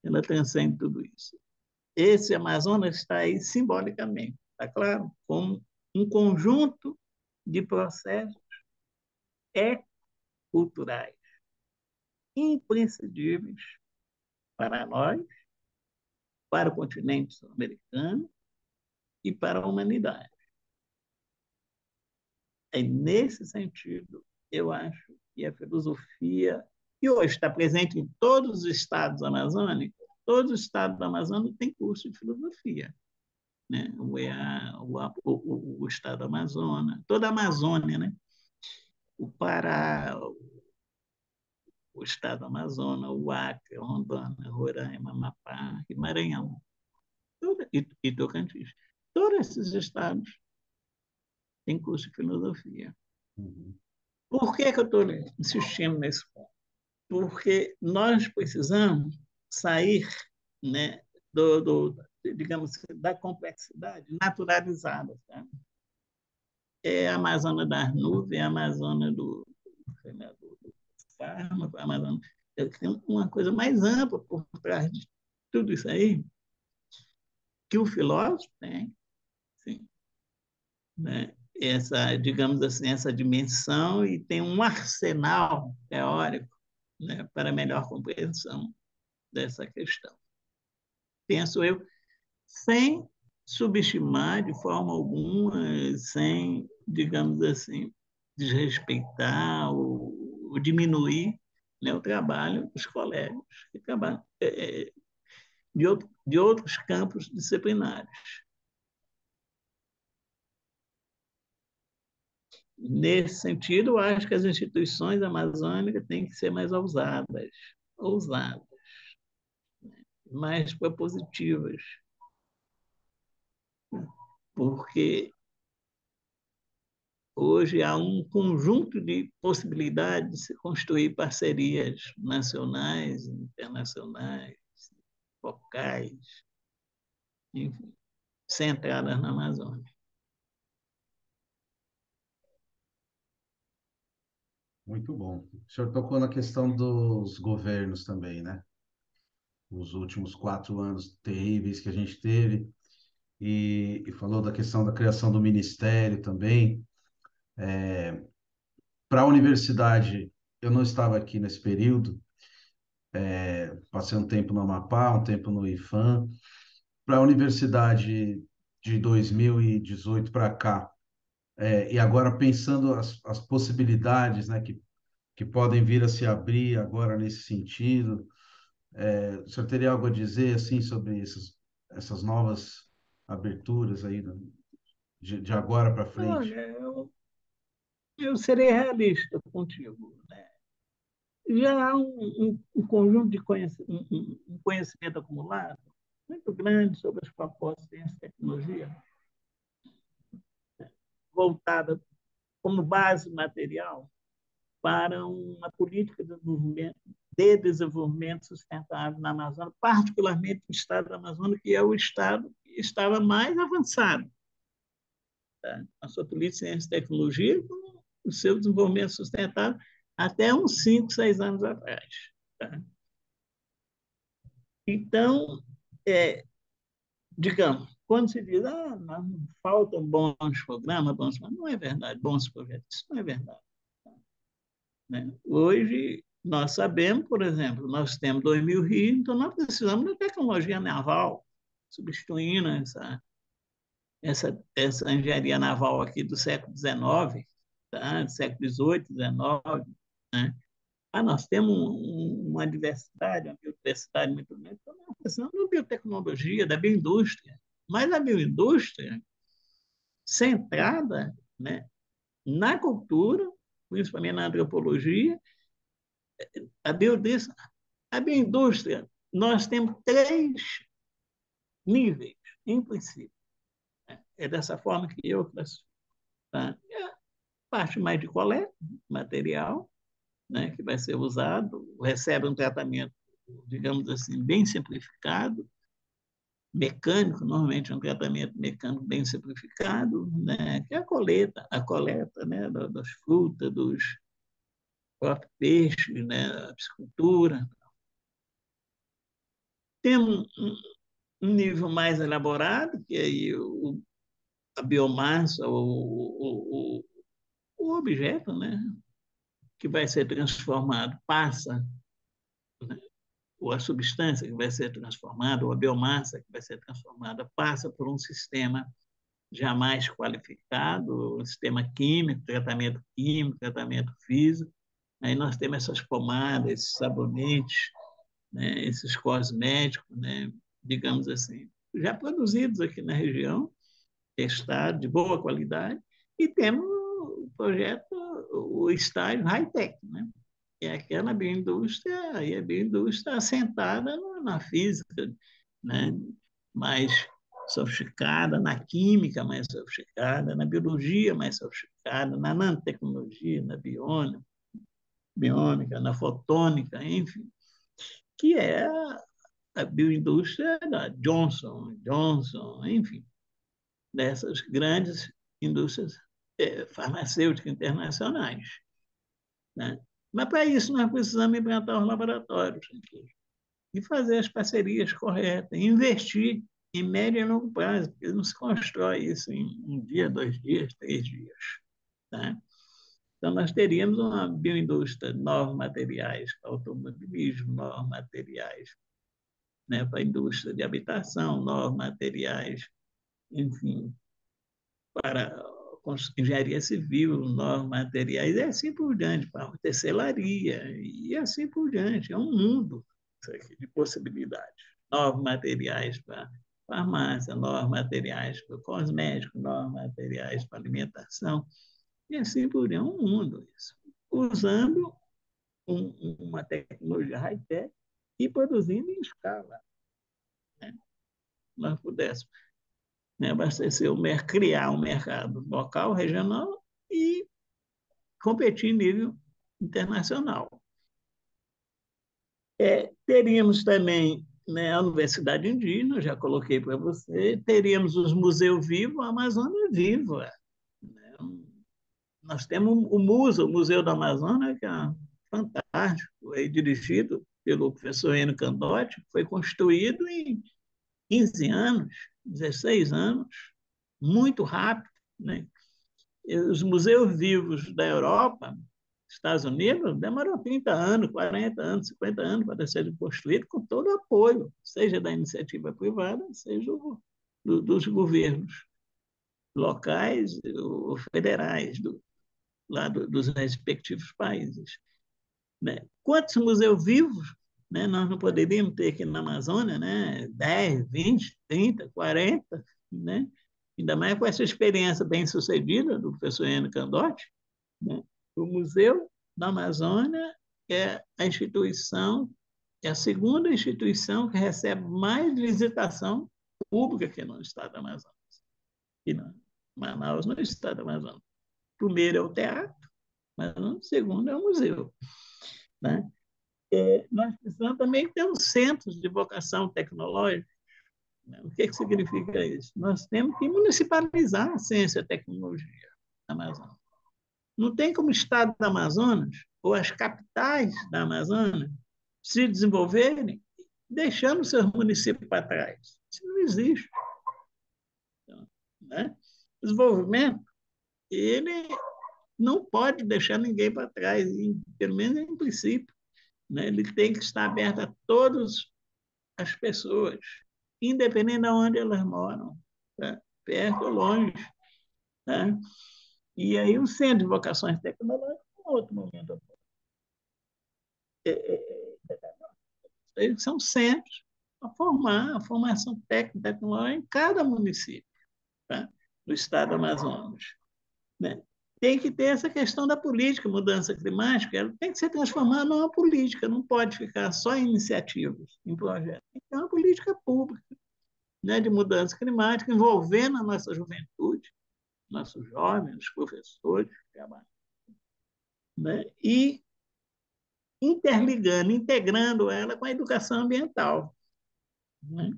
ela transcende tudo isso. Esse Amazonas está aí simbolicamente, está claro? Como um conjunto de processos culturais imprescindíveis para nós, para o continente sul-americano e para a humanidade. É nesse sentido, eu acho que a filosofia, que hoje está presente em todos os estados amazônicos, todos os estados da Amazônia têm curso de filosofia. Né? O EA, o estado do Amazonas, toda a Amazônia, né? O Pará, o estado do Amazonas, o Acre, Rondônia, Roraima, Amapá e Maranhão, e Tocantins. Todos esses estados têm curso de filosofia. Uhum. Por que eu estou insistindo nesse ponto? Porque nós precisamos sair, né, digamos, da complexidade naturalizada. Tá? É a Amazônia das nuvens, é a Amazônia do fármaco, a Amazônia. Tem uma coisa mais ampla por trás de tudo isso aí, que o filósofo tem, sim, né? Essa, digamos assim, essa dimensão e tem um arsenal teórico, né, para melhor compreensão dessa questão. Penso eu, sem subestimar de forma alguma, sem, digamos assim, desrespeitar ou diminuir, né, o trabalho dos colegas que trabalham de outros campos disciplinares. Nesse sentido, eu acho que as instituições amazônicas têm que ser mais ousadas, mais propositivas, porque hoje há um conjunto de possibilidades de se construir parcerias nacionais, internacionais, locais, enfim, centradas na Amazônia. Muito bom. O senhor tocou na questão dos governos também, né? Os últimos 4 anos terríveis que a gente teve, e falou da questão da criação do ministério também. Para a universidade, eu não estava aqui nesse período, passei um tempo no Amapá, um tempo no IFAM. Para a universidade de 2018 para cá, e agora pensando as possibilidades, né, que podem vir a se abrir agora nesse sentido, o senhor teria algo a dizer assim sobre essas novas aberturas aí de agora para frente? Olha, eu serei realista contigo. Né? Já há um conjunto de um conhecimento acumulado muito grande sobre as propostas de ciência e tecnologia, voltada como base material para uma política de desenvolvimento sustentável na Amazônia, particularmente no estado da Amazônia, que é o estado que estava mais avançado. Tá? A sua política de ciência e tecnologia, com o seu desenvolvimento sustentável, até uns 5, 6 anos atrás. Tá? Então, digamos, quando se diz, não, faltam bons programas, não é verdade, bons projetos, isso não é verdade. Né? Hoje, nós sabemos, por exemplo, nós temos 2.000 rios, então nós precisamos da tecnologia naval, substituindo essa engenharia naval aqui do século XIX, tá? Do século XVIII, XIX. Né? Nós temos uma diversidade, uma biodiversidade muito grande, então nós precisamos da biotecnologia, da bioindústria, mas a bioindústria centrada, né, na cultura, principalmente na antropologia, a bioindústria. A bioindústria, nós temos 3 níveis, em princípio. É dessa forma que eu classifico. Tá? A parte mais de coleta, material, né, que vai ser usado, recebe um tratamento, digamos assim, bem simplificado, mecânico, normalmente é um tratamento mecânico bem simplificado, né, que é a coleta né, das frutas, dos próprios peixes, né, a piscicultura. Tem um nível mais elaborado, que aí a biomassa, o objeto, né, que vai ser transformado passa, né, ou a substância que vai ser transformada, ou a biomassa que vai ser transformada, passa por um sistema jamais qualificado, um sistema químico, tratamento físico. Aí nós temos essas pomadas, esses sabonetes, né, esses cosméticos, né, digamos assim, já produzidos aqui na região, testados, de boa qualidade, e temos o projeto, o estágio high-tech, né? É aquela bioindústria, e a bioindústria assentada na física, né? Mais sofisticada, na química mais sofisticada, na biologia mais sofisticada, na nanotecnologia, na biônica, na fotônica, enfim, que é a bioindústria da Johnson, enfim, dessas grandes indústrias farmacêuticas internacionais, né? Mas, para isso, nós precisamos implantar os laboratórios aqui e fazer as parcerias corretas, investir em médio e longo prazo, porque não se constrói isso em um dia, 2 dias, 3 dias. Tá? Então, nós teríamos uma bioindústria de novos materiais para automobilismo, novos materiais, né, para a indústria de habitação, novos materiais, enfim, para engenharia civil, novos materiais, e assim por diante, para a tecelaria, e assim por diante. É um mundo isso aqui, de possibilidades. Novos materiais para farmácia, novos materiais para cosméticos, novos materiais para alimentação, e assim por diante. É um mundo isso. Usando uma tecnologia high-tech e produzindo em escala. Né? Nós pudéssemos, né, abastecer criar um mercado local, regional e competir em nível internacional. Teríamos também, né, a Universidade Indígena, já coloquei para você, teríamos os museus vivos, a Amazônia viva. Né? Nós temos o Museu da Amazônia, que é fantástico, é dirigido pelo professor Enio Candotti, foi construído em 15 anos, 16 anos, muito rápido, né? Os museus vivos da Europa, Estados Unidos, demorou 30 anos, 40 anos, 50 anos para serem construídos com todo o apoio, seja da iniciativa privada, seja dos governos locais ou federais dos respectivos países. Né? Quantos museus vivos, né, nós não poderíamos ter aqui na Amazônia, né? 10, 20, 30, 40, né? Ainda mais com essa experiência bem-sucedida do professor Enio Candotti, né? O Museu da Amazônia é a instituição, é a segunda instituição que recebe mais visitação pública aqui no estado do Amazonas, e não, Manaus, no estado do Amazonas. O primeiro é o teatro, mas o segundo é o museu. Né? Nós precisamos também ter um centro de vocação tecnológica. Né? O que significa isso? Nós temos que municipalizar a ciência e a tecnologia na Amazônia. Não tem como o estado do Amazonas ou as capitais da Amazônia se desenvolverem deixando seus municípios para trás. Isso não existe. Então, né? O desenvolvimento, ele não pode deixar ninguém para trás, pelo menos em princípio. Né? Ele tem que estar aberto a todas as pessoas, independente de onde elas moram, tá? Perto ou longe. Tá? E aí o Centro de Vocações Tecnológicas é um outro momento. Eles são centros para formar a formação técnica e tecnológica em cada município, tá? Do estado do Amazonas. Né? Tem que ter essa questão da política, mudança climática, ela tem que ser transformada numa política, não pode ficar só em iniciativas, em projetos. Tem que ter uma política pública, né, de mudança climática, envolvendo a nossa juventude, nossos jovens, os professores, né, e interligando, integrando ela com a educação ambiental. Né?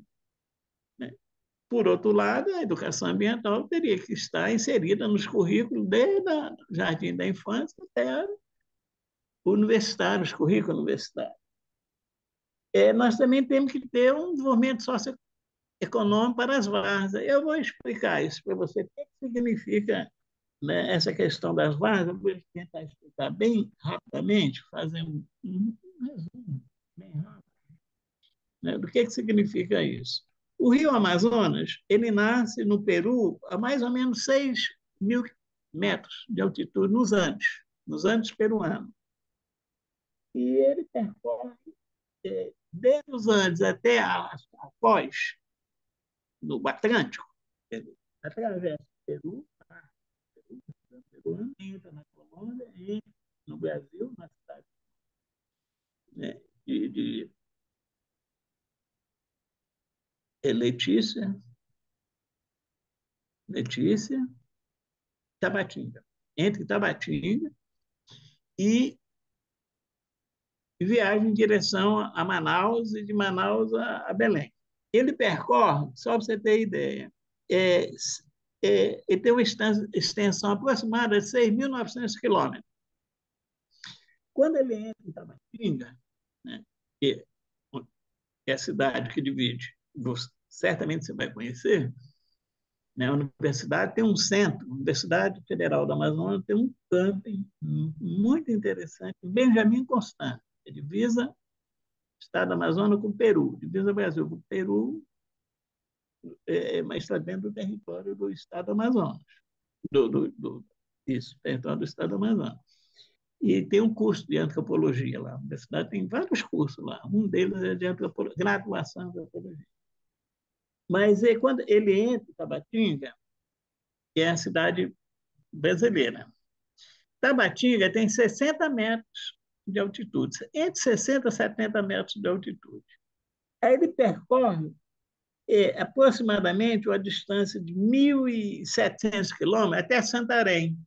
Por outro lado, a educação ambiental teria que estar inserida nos currículos desde o jardim da infância até o universitário, os currículos universitários. Nós também temos que ter um desenvolvimento socioeconômico para as várzeas. Eu vou explicar isso para você. O que significa né, essa questão das várzeas, eu vou tentar explicar bem rapidamente, fazer um resumo bem rápido, né, do que significa isso. O rio Amazonas, ele nasce no Peru a mais ou menos 6.000 metros de altitude nos Andes peruanos. E ele percorre desde os Andes até a Foz, no Atlântico. Ele atravessa o Peru, entra na Colômbia, entra no Brasil, na cidade, né, de Letícia, Tabatinga. Entre Tabatinga e viaja em direção a Manaus e de Manaus a Belém. Ele percorre, só para você ter ideia, ele tem uma extensão aproximada de 6.900 quilômetros. Quando ele entra em Tabatinga, né, que é a cidade que divide, certamente você vai conhecer, né, a universidade tem um centro, a Universidade Federal do Amazonas tem um camping muito interessante, Benjamin Constant, que divisa o estado do Amazonas com o Peru, divisa o Brasil com o Peru, mas está dentro do território do estado do Amazonas, isso, território do estado do Amazonas. E tem um curso de antropologia lá. A universidade tem vários cursos lá. Um deles é de graduação em antropologia. Mas quando ele entra em Tabatinga, que é a cidade brasileira, Tabatinga tem 60 metros de altitude, entre 60 e 70 metros de altitude. Aí ele percorre aproximadamente uma distância de 1.700 quilômetros até Santarém,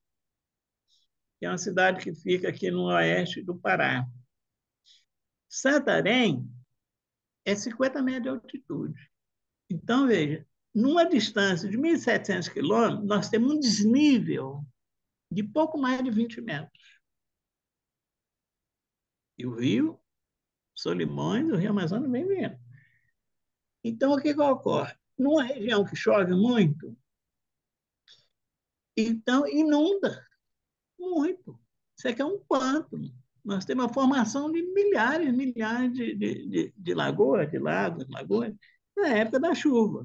que é uma cidade que fica aqui no oeste do Pará. Santarém é 50 metros de altitude. Então, veja, numa distância de 1.700 quilômetros, nós temos um desnível de pouco mais de 20 metros. E o rio Solimões, o rio Amazonas vem vindo. Então, o que ocorre? Numa região que chove muito, então inunda muito. Isso aqui é um pântano. Nós temos a formação de milhares de lagoas, de lagos, lagoas, na época da chuva.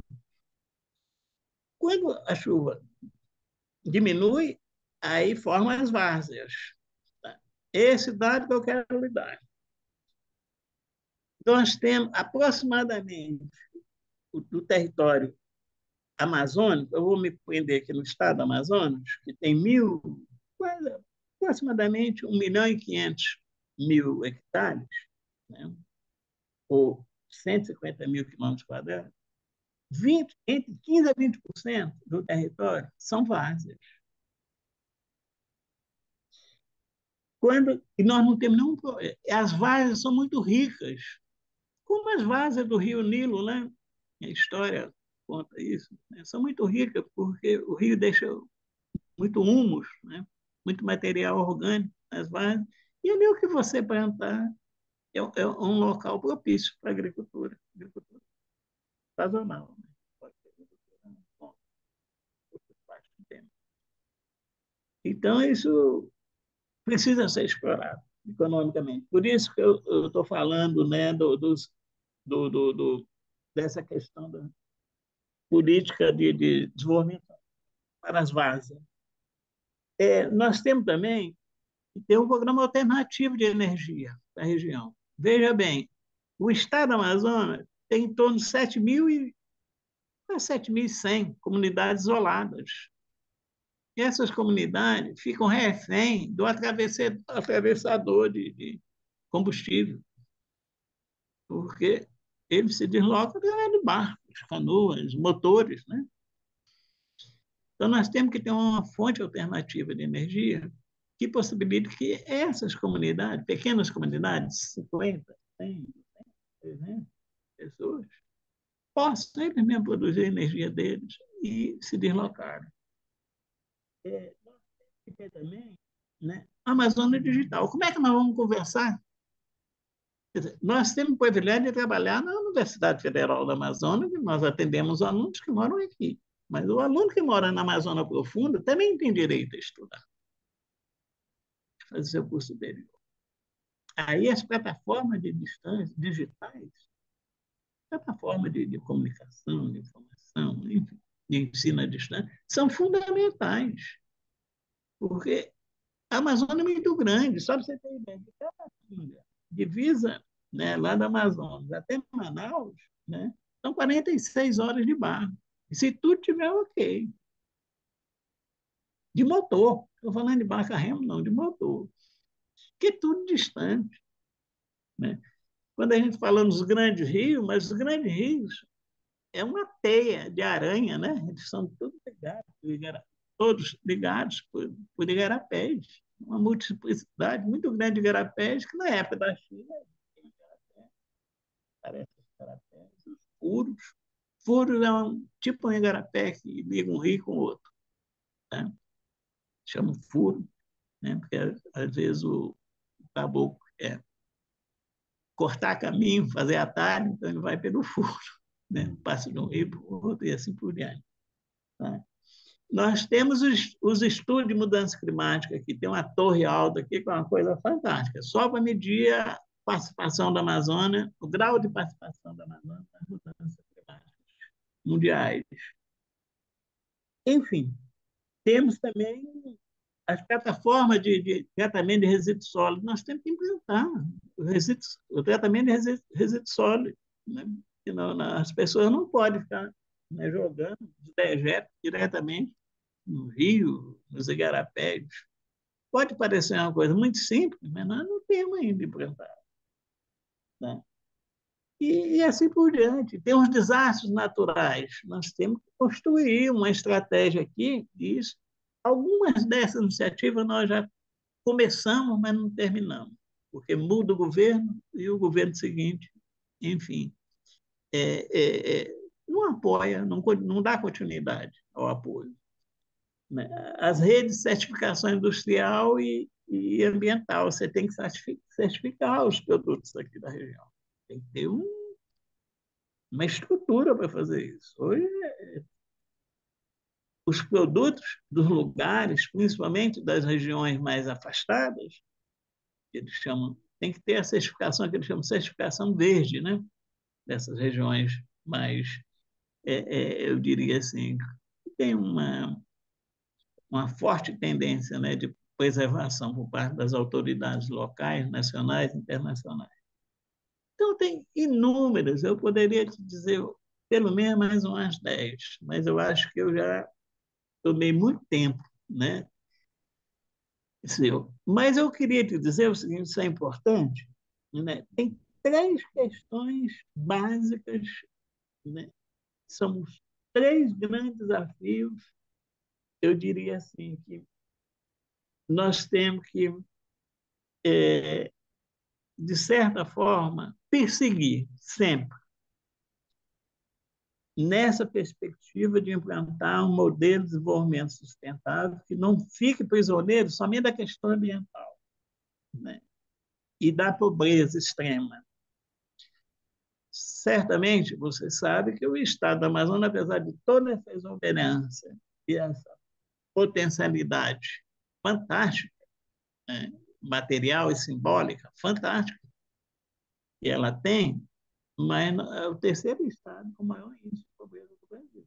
Quando a chuva diminui, aí forma as várzeas. Esse dado que eu quero lhe dar. Nós temos aproximadamente do território amazônico, eu vou me prender aqui no estado do Amazonas, que tem aproximadamente 1.500.000 hectares, né? Ou 150 mil quilômetros quadrados, entre 15% a 20% do território são várzeas. E nós não temos nenhum problema. As várzeas são muito ricas, como as várzeas do rio Nilo, né? A história conta isso. Né? São muito ricas porque o rio deixa muito humus, né? Muito material orgânico nas várzeas. E ali o que você plantar é um local propício para a agricultura sazonal. Né? Pode ser agricultura, então, isso precisa ser explorado economicamente. Por isso que eu estou falando, né, dessa questão da política de desenvolvimento para as várzeas. Nós temos também que ter um programa alternativo de energia para a região. Veja bem, o estado do Amazonas tem em torno de 7.100 comunidades isoladas. E essas comunidades ficam refém do atravessador de combustível, porque ele se desloca através de barcos, canoas, motores, né? Então, nós temos que ter uma fonte alternativa de energia que possibilite que essas comunidades, pequenas comunidades, 50, 100, 300 pessoas, possam eles mesmos produzir a energia deles e se deslocarem. Nós temos que ter também, né, a Amazônia Digital. Como é que nós vamos conversar? Quer dizer, nós temos o privilégio de trabalhar na Universidade Federal do Amazonas, e nós atendemos alunos que moram aqui. Mas o aluno que mora na Amazônia Profunda também tem direito a estudar, a fazer seu curso superior. Aí as plataformas de distância, digitais, plataformas de comunicação, de informação, enfim, de ensino à distância, são fundamentais, porque a Amazônia é muito grande, só para você ter ideia, de Caratinga, divisa, né, lá da Amazônia até Manaus, né, são 46 horas de barco. E se tudo estiver ok, de motor, estou falando de barco a remo, não, de motor, que é tudo distante. Né? Quando a gente fala nos grandes rios, mas os grandes rios é uma teia de aranha, né? Eles são todos ligados, todos ligados por igarapés. Uma multiplicidade muito grande de igarapés, que na época da China, parece igarapés, os furos. Furos é tipo um igarapé que liga um rio com o outro. Né? Chama furo, né? Porque às vezes o caboclo quer cortar caminho, fazer atalho, então ele vai pelo furo, né? Passa de um rio para o outro e assim por diante. Tá? Nós temos os estudos de mudança climática aqui, tem uma torre alta aqui, que é uma coisa fantástica, só para medir a participação da Amazônia, o grau de participação da Amazônia nas mudanças climáticas mundiais. Enfim, temos também as plataformas de tratamento de resíduos sólidos. Nós temos que implantar o tratamento de resíduos sólidos. Né? As pessoas não podem ficar, né, jogando os dejetos diretamente no rio, nos igarapés. Pode parecer uma coisa muito simples, mas nós não temos ainda implantado. Né? E assim por diante. Tem os desastres naturais. Nós temos que construir uma estratégia aqui disso. Algumas dessas iniciativas nós já começamos, mas não terminamos, porque muda o governo e o governo seguinte, enfim, não apoia, não dá continuidade ao apoio. Né? As redes de certificação industrial e ambiental, você tem que certificar os produtos aqui da região. Tem que ter uma estrutura para fazer isso. Hoje, os produtos dos lugares, principalmente das regiões mais afastadas, que eles chamam, tem que ter a certificação que eles chamam de certificação verde, né? Dessas regiões mais, eu diria assim, tem uma forte tendência, né, de preservação por parte das autoridades locais, nacionais e internacionais. Então, tem inúmeras, eu poderia te dizer pelo menos mais umas 10, mas eu acho que eu já tomei muito tempo, né? Mas eu queria te dizer o seguinte, isso é importante, né? Tem três questões básicas, né? São os três grandes desafios, eu diria assim, que nós temos que, de certa forma, perseguir sempre, nessa perspectiva de implantar um modelo de desenvolvimento sustentável que não fique prisioneiro somente da questão ambiental, né? E da pobreza extrema. Certamente, você sabe que o Estado da Amazônia, apesar de toda essa exuberância e essa potencialidade fantástica, né, material e simbólica, fantástica, que ela tem, mas é o terceiro estado com maior índice de pobreza do Brasil.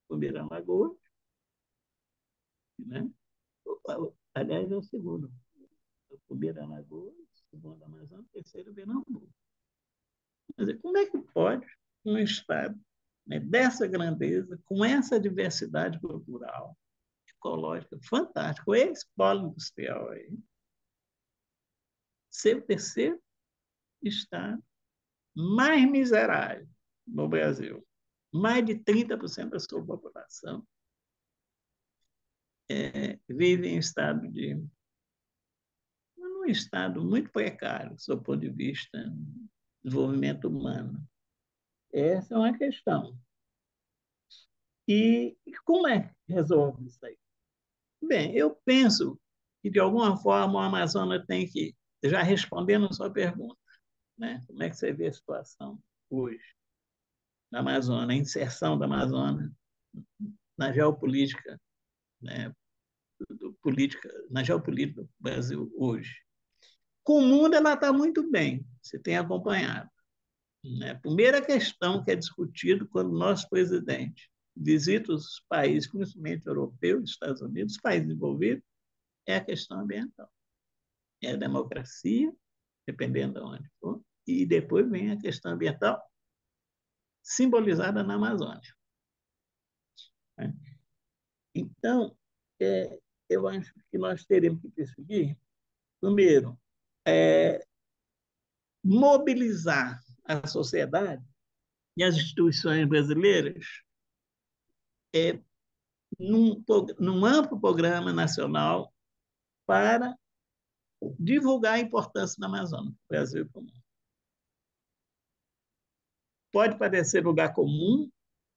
Primeiro é Alagoas, né? Aliás, é o segundo. O primeiro é Alagoas, o segundo é Amazonas, o terceiro é Pernambuco. Quer dizer, como é que pode um estado, né, dessa grandeza, com essa diversidade cultural, ecológica, fantástica, esse polo industrial aí, ser o terceiro estado mais miserável no Brasil? Mais de 30% da sua população vive em estado num estado muito precário, do seu ponto de vista do desenvolvimento humano. Essa é uma questão. E como é que resolve isso aí? Bem, eu penso que, de alguma forma, o Amazonas tem que, já respondendo a sua pergunta, né? Como é que você vê a situação hoje na Amazônia, a inserção da Amazônia na geopolítica, né, na geopolítica do Brasil hoje. Com o mundo, ela está muito bem, você tem acompanhado. Né? A primeira questão que é discutida quando o nosso presidente visita os países, principalmente europeus, Estados Unidos, os países envolvidos, é a questão ambiental. É a democracia, dependendo de onde for, e depois vem a questão ambiental simbolizada na Amazônia. Né? Então, eu acho que nós teremos que perseguir, primeiro, mobilizar a sociedade e as instituições brasileiras num amplo programa nacional para divulgar a importância da Amazônia para o Brasil comum. Pode parecer lugar comum,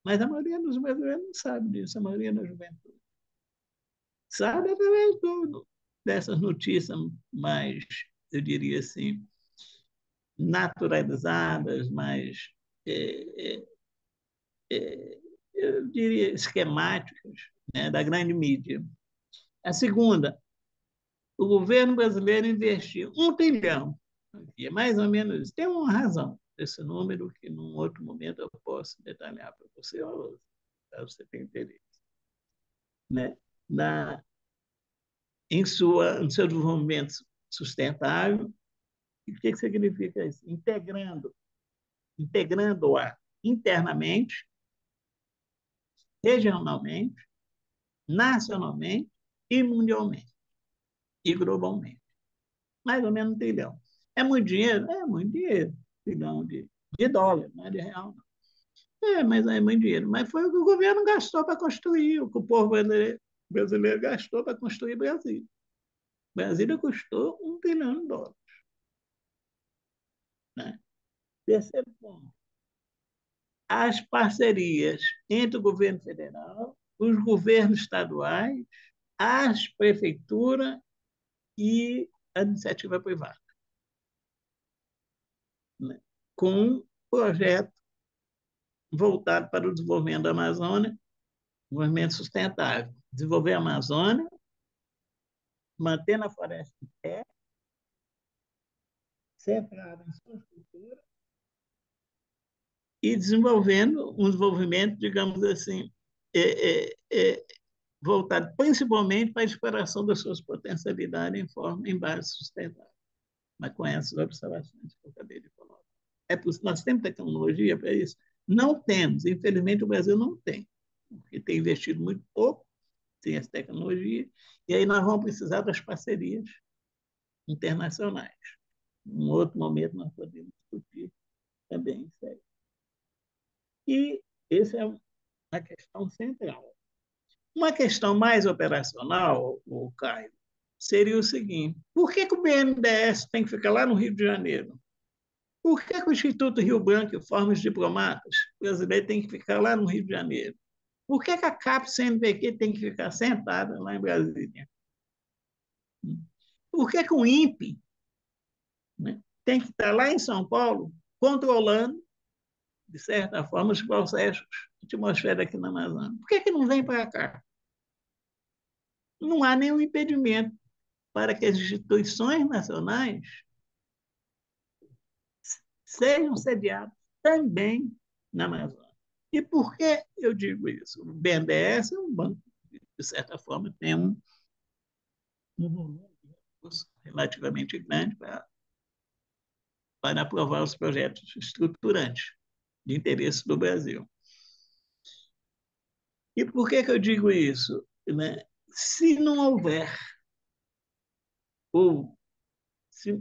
mas a maioria dos brasileiros não sabe disso, a maioria da juventude. Sabe através dessas notícias mais, eu diria assim, naturalizadas, mais, eu diria, esquemáticas, né, da grande mídia. A segunda, o governo brasileiro investiu 1 trilhão, que é mais ou menos isso. Tem uma razão desse número que, num outro momento, eu posso detalhar para você, caso você tenha interesse. Né? No seu desenvolvimento sustentável. E o que significa isso? Integrando-a internamente, regionalmente, nacionalmente e mundialmente, e globalmente. Mais ou menos 1 trilhão. É muito dinheiro? É muito dinheiro. 1 trilhão de dólar, não é de real, não. Mas é muito dinheiro. Mas foi o que o governo gastou para construir, o que o povo brasileiro gastou para construir Brasília. Brasília custou 1 trilhão de dólares. Né? Terceiro ponto. As parcerias entre o governo federal, os governos estaduais, as prefeituras e a iniciativa privada. Né? Com um projeto voltado para o desenvolvimento da Amazônia, desenvolvimento sustentável. Desenvolver a Amazônia, mantendo a floresta em pé, centrada em sua estrutura e desenvolvendo um desenvolvimento, digamos assim, voltado principalmente para a exploração das suas potencialidades em base sustentável, mas com essas observações que eu acabei de falar. Nós temos tecnologia para isso? Não temos. Infelizmente, o Brasil não tem, porque tem investido muito pouco, tem essa tecnologia, e aí nós vamos precisar das parcerias internacionais. Em outro momento, nós podemos discutir também isso aí. E essa é uma questão central. Uma questão mais operacional, o Caio, seria o seguinte: por que o BNDES tem que ficar lá no Rio de Janeiro? Por que o Instituto Rio Branco e Formas Diplomatas brasileiros tem que ficar lá no Rio de Janeiro? Por que a CAP-CNPq tem que ficar sentada lá em Brasília? Por que o INPE, né, tem que estar lá em São Paulo controlando, de certa forma, os processos atmosféricos aqui na Amazônia? Por que não vem para cá? Não há nenhum impedimento para que as instituições nacionais sejam sediadas também na Amazônia. E por que eu digo isso? O BNDES é um banco, de certa forma, tem um volume de recursos relativamente grande para aprovar os projetos estruturantes de interesse do Brasil. E por que eu digo isso? Né? Se não houver, ou se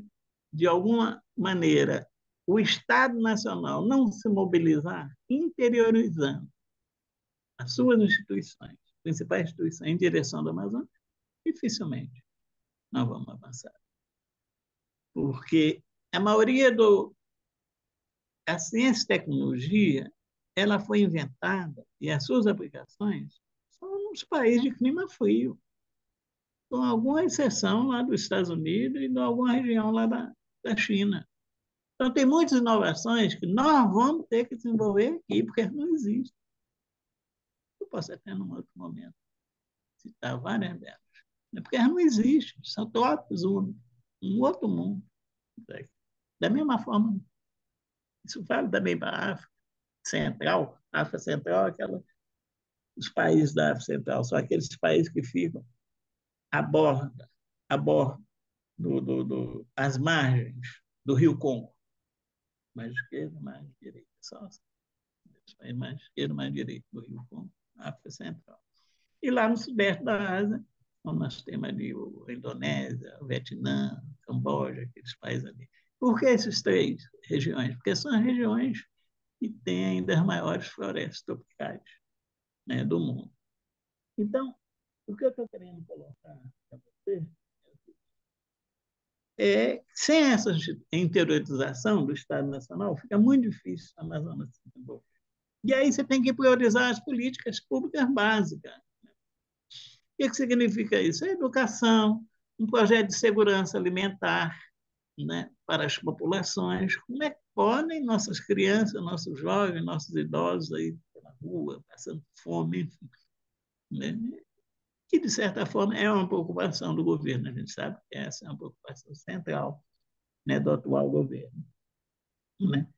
de alguma maneira o Estado Nacional não se mobilizar, interiorizando as suas instituições, principais instituições, em direção da Amazônia, dificilmente nós vamos avançar. Porque a maioria a ciência e tecnologia, ela foi inventada, e as suas aplicações são nos países de clima frio, com alguma exceção lá dos Estados Unidos e de alguma região lá da China. Então, tem muitas inovações que nós vamos ter que desenvolver aqui, porque não existem. posso até, num outro momento, citar várias delas. Porque elas não existem, são tópicos únicos, um outro mundo. Da mesma forma, isso vale também para a África Central. A África Central, os países da África Central são aqueles países que ficam à borda às margens do Rio Congo, mais esquerda, mais direita, só os países mais esquerda, mais direita do Rio Congo, África Central. E lá no sudeste da Ásia, onde nós temos ali a Indonésia, o Vietnã, Camboja, aqueles países ali. Por que essas três regiões? Porque são as regiões que têm ainda as maiores florestas tropicais, né, do mundo. Então, o que eu estou querendo colocar para você sem essa interiorização do Estado Nacional, fica muito difícil a Amazônia se desenvolver. E aí você tem que priorizar as políticas públicas básicas. O que significa isso? É educação, um projeto de segurança alimentar, né, para as populações. Como é que podem nossas crianças, nossos jovens, nossos idosos aí pela rua, passando fome, enfim, né? Que, de certa forma, é uma preocupação do governo. A gente sabe que essa é uma preocupação central, né, do atual governo. Né?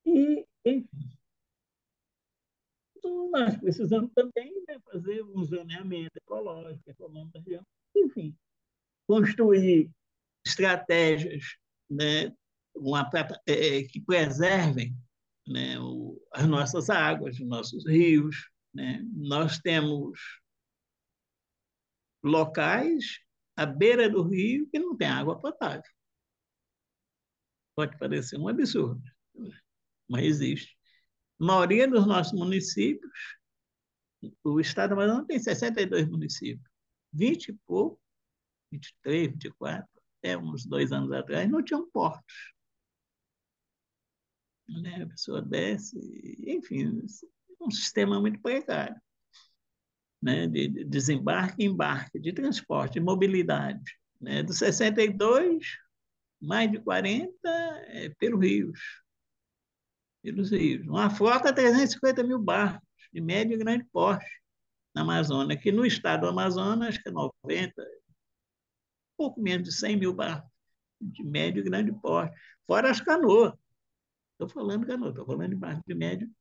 E, enfim, nós precisamos também, né, fazer um zoneamento ecológico, econômico da região, enfim, construir estratégias, né, que preservem, né, as nossas águas, os nossos rios. Né? Nós temos locais à beira do rio que não tem água potável. Pode parecer um absurdo, mas existe. A maioria dos nossos municípios, o estado do Amazonas tem 62 municípios, 20 e pouco, 23, 24, até uns 2 anos atrás, não tinham portos. Né? A pessoa desce, enfim, um sistema muito precário, né? De desembarque e embarque, de transporte, de mobilidade. Né? Dos 62, mais de 40 pelos rios. Pelos rios. Uma frota 350 mil barcos, de médio e grande porte, na Amazônia, que no estado do Amazonas, acho que é 90, pouco menos de 100 mil barcos, de médio e grande porte. Fora as canoas. Estou falando de canoa, estou falando de barco de médio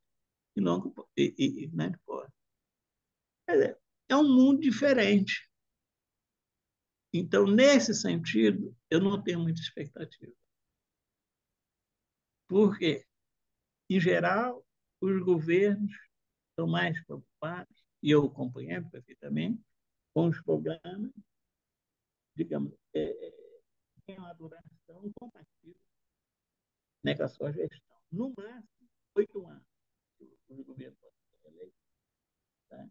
e longo e grande porte. É um mundo diferente. Então, nesse sentido, eu não tenho muita expectativa. Porque, em geral, os governos estão mais preocupados, e eu compreendo perfeitamente, com os programas, digamos, tem uma duração compatível, né, com a sua gestão. No máximo, 8 anos, os governos podem ser eleitos. Tá?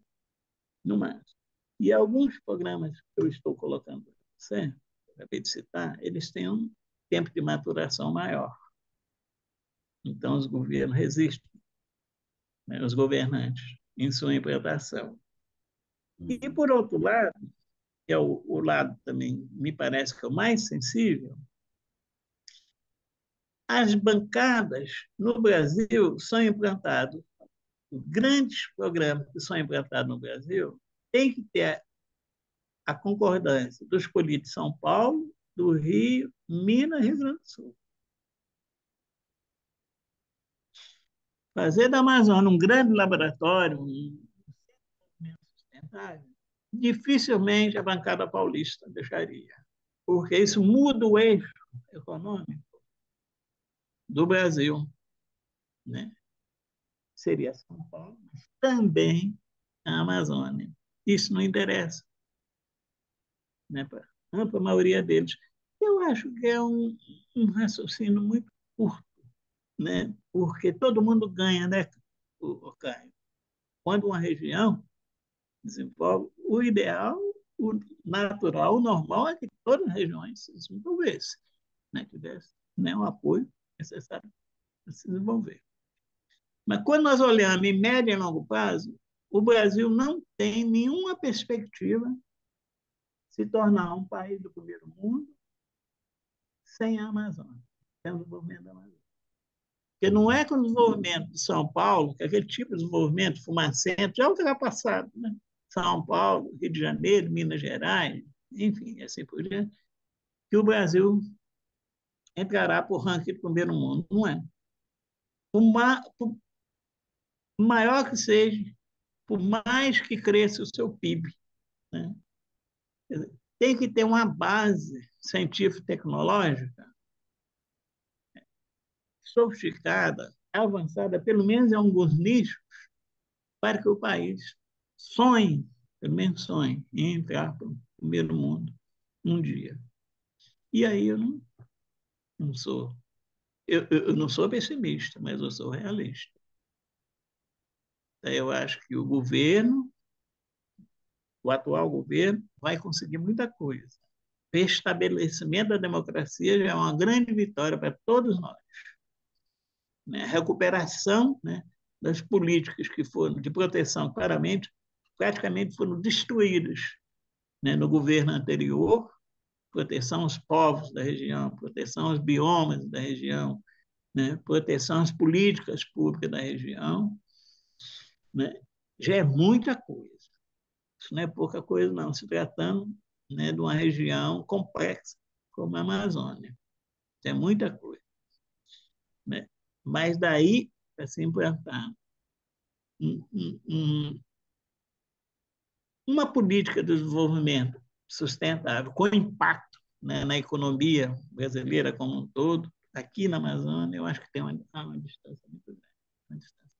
No máximo. E alguns programas que eu estou colocando para você, acabei de citar, eles têm um tempo de maturação maior. Então, os governos resistem, né, os governantes, em sua implantação. E, por outro lado, que é o lado também, me parece que é o mais sensível, as bancadas no Brasil são implantados, grandes programas que são implantados no Brasil, tem que ter a concordância dos políticos de São Paulo, do Rio, Minas e Rio Grande do Sul. Fazer da Amazônia um grande laboratório, um centro sustentável, dificilmente a bancada paulista deixaria, porque isso muda o eixo econômico do Brasil. Né? Seria São Paulo, mas também a Amazônia. Isso não interessa, né, para a ampla maioria deles. Eu acho que é um raciocínio muito curto, né? Porque todo mundo ganha, né, o Caio? Quando uma região desenvolve, o ideal, o natural, o normal é que todas as regiões se desenvolvessem, né? Tivesse, né, o apoio necessário para se desenvolver. Mas quando nós olhamos em médio e longo prazo, o Brasil não tem nenhuma perspectiva de se tornar um país do primeiro mundo sem a Amazônia, sem o desenvolvimento da Amazônia. Porque não é que o desenvolvimento de São Paulo, que é aquele tipo de desenvolvimento fumacento, já é ultrapassado, né? São Paulo, Rio de Janeiro, Minas Gerais, enfim, assim por diante, que o Brasil entrará por ranking do primeiro mundo. Não é. Por maior que seja, por mais que cresça o seu PIB, né? Tem que ter uma base científico-tecnológica sofisticada, avançada, pelo menos em alguns nichos, para que o país sonhe, pelo menos sonhe, em entrar para o primeiro mundo um dia. E aí eu não sou. Eu não sou pessimista, mas eu sou realista. Eu acho que o governo, o atual governo, vai conseguir muita coisa. O estabelecimento da democracia já é uma grande vitória para todos nós. Né? A recuperação, né, das políticas que foram de proteção, claramente, praticamente foram destruídas, né, no governo anterior, proteção aos povos da região, proteção aos biomas da região, né, proteção às políticas públicas da região, né, já é muita coisa. Isso não é pouca coisa, não, se tratando, né, de uma região complexa como a Amazônia. Isso é muita coisa. Né? Mas daí, para se implantar uma política de desenvolvimento sustentável, com impacto, né, na economia brasileira como um todo, aqui na Amazônia, eu acho que tem uma distância muito grande. Uma distância.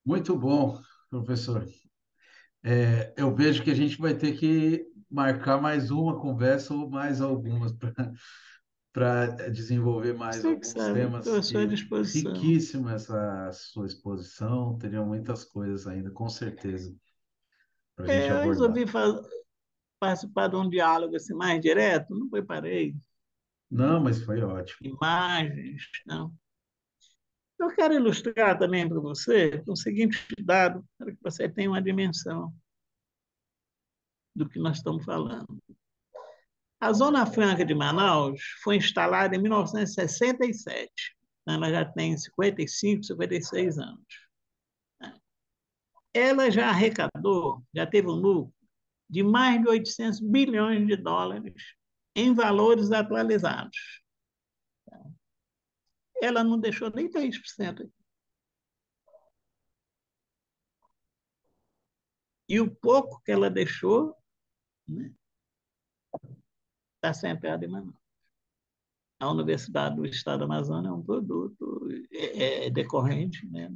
Muito bom, professor. Eu vejo que a gente vai ter que marcar mais uma conversa ou mais algumas para desenvolver mais Você que alguns sabe, estou temas, à sua que disposição. riquíssima essa sua exposição, teriam muitas coisas ainda, com certeza, para a gente Eu abordar. resolvi participar de um diálogo assim, mais direto, não preparei Não, mas foi ótimo. imagens, não. Eu quero ilustrar também para você o seguinte dado, para que você tenha uma dimensão do que nós estamos falando. A Zona Franca de Manaus foi instalada em 1967. Ela já tem 55, 56 anos. Ela já arrecadou, já teve um lucro de mais de 800 bilhões de dólares em valores atualizados. Ela não deixou nem 3%. E o pouco que ela deixou, né, está centrado em Manaus. A Universidade do Estado do Amazonas é um produto decorrente, né,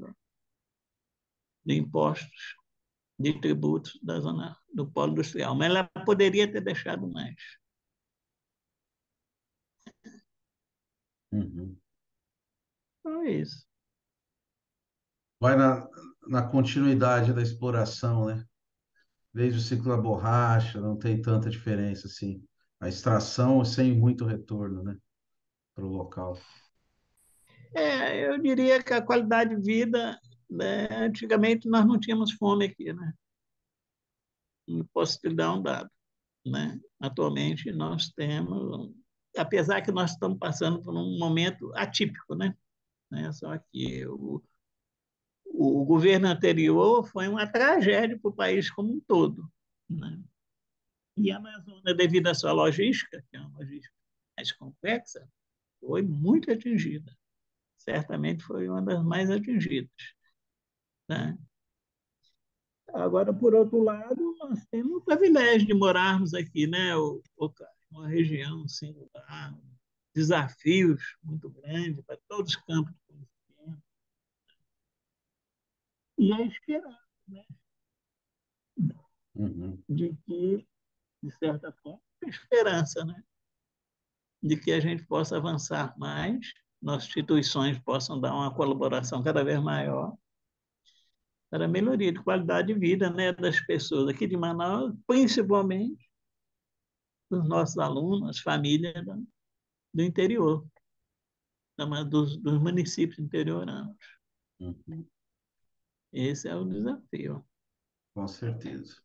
de impostos, de tributos da zona do polo industrial, mas ela poderia ter deixado mais. Uhum. Então é isso. Vai na continuidade da exploração, né? Desde o ciclo da borracha, não tem tanta diferença assim. A extração sem muito retorno, né, para o local. Eu diria que a qualidade de vida, né, antigamente nós não tínhamos fome aqui, né? Não posso te dar um dado, né? Atualmente nós temos, apesar que nós estamos passando por um momento atípico, né? Só que o governo anterior foi uma tragédia para o país como um todo, né? E a Amazônia, devido à sua logística, que é uma logística mais complexa, foi muito atingida. Certamente foi uma das mais atingidas. Né? Agora, por outro lado, nós temos o privilégio de morarmos aqui, né, uma região singular, desafios muito grandes para todos os campos de conhecimento. E a esperança, né, Uhum. de que, de certa forma, a esperança, né, de que a gente possa avançar mais, nossas instituições possam dar uma colaboração cada vez maior para a melhoria de qualidade de vida, né, das pessoas aqui de Manaus, principalmente dos nossos alunos, famílias do interior, dos municípios interioranos. Uhum. Esse é o desafio. Com certeza.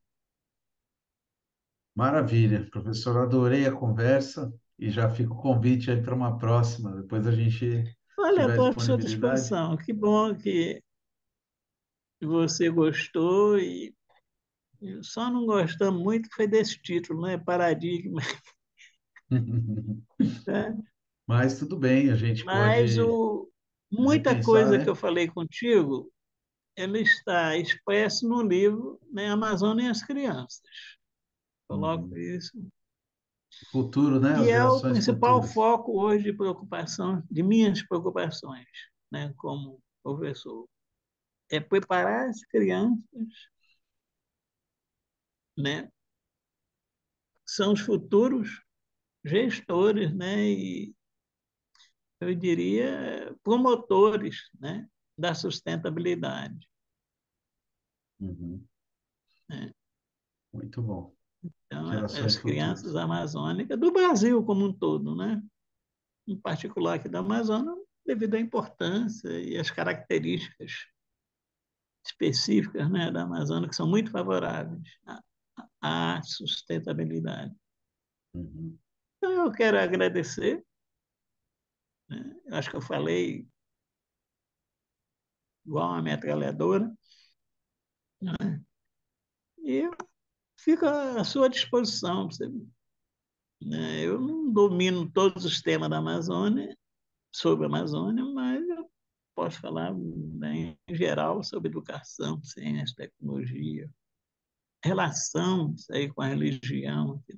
Maravilha, professor. Adorei a conversa. E já fica o convite aí para uma próxima, depois a gente Olha, tiver estou à sua disponibilidade. disposição. Que bom que você gostou e só não gostamos muito foi desse título, né? Paradigma. Né? Mas tudo bem, a gente Mas pode muita repensar, coisa que eu né? falei contigo, ela está expressa no livro, né, Amazônia e as Crianças. Coloco Uhum. isso. Futuro, né? As Que é o gerações principal futuras. foco hoje de preocupação, de minhas preocupações, né, como professor. É preparar as crianças, né, são os futuros gestores, né, e eu diria promotores, né, da sustentabilidade. Uhum. Né? Muito bom. Então, Gerações as crianças futuras. amazônicas do Brasil como um todo, né, em particular aqui da Amazônia, devido à importância e às características específicas, né, da Amazônia que são muito favoráveis à sustentabilidade. Uhum. Então, eu quero agradecer, né? Eu acho que eu falei igual uma metralhadora, né? E fico à sua disposição. Você, né? Eu não domino todos os temas da Amazônia, sobre a Amazônia, mas eu posso falar, né, em geral sobre educação, ciência, tecnologia, relação isso aí com a religião aqui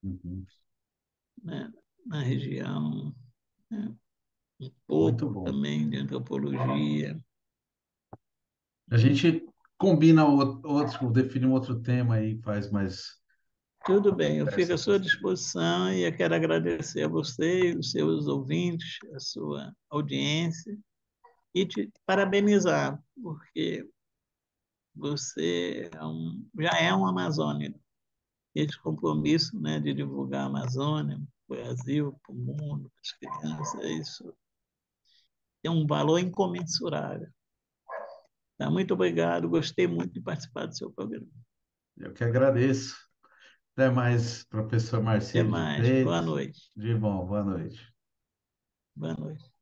Uhum. né, na região, né? Um Muito pouco bom. também de antropologia. A gente combina outro, define um outro tema aí, faz mais Tudo uma bem, eu fico conversa à sua posterior. disposição e eu quero agradecer a você, os seus ouvintes, a sua audiência e te parabenizar, porque você já é um amazônico. Esse compromisso, né, de divulgar a Amazônia, para o Brasil, para o mundo, para as crianças, isso tem um valor incomensurável. Tá? Muito obrigado, gostei muito de participar do seu programa. Eu que agradeço. Até mais, professor Até Marcílio de mais, boa Freitas. noite. De bom, boa noite. Boa noite.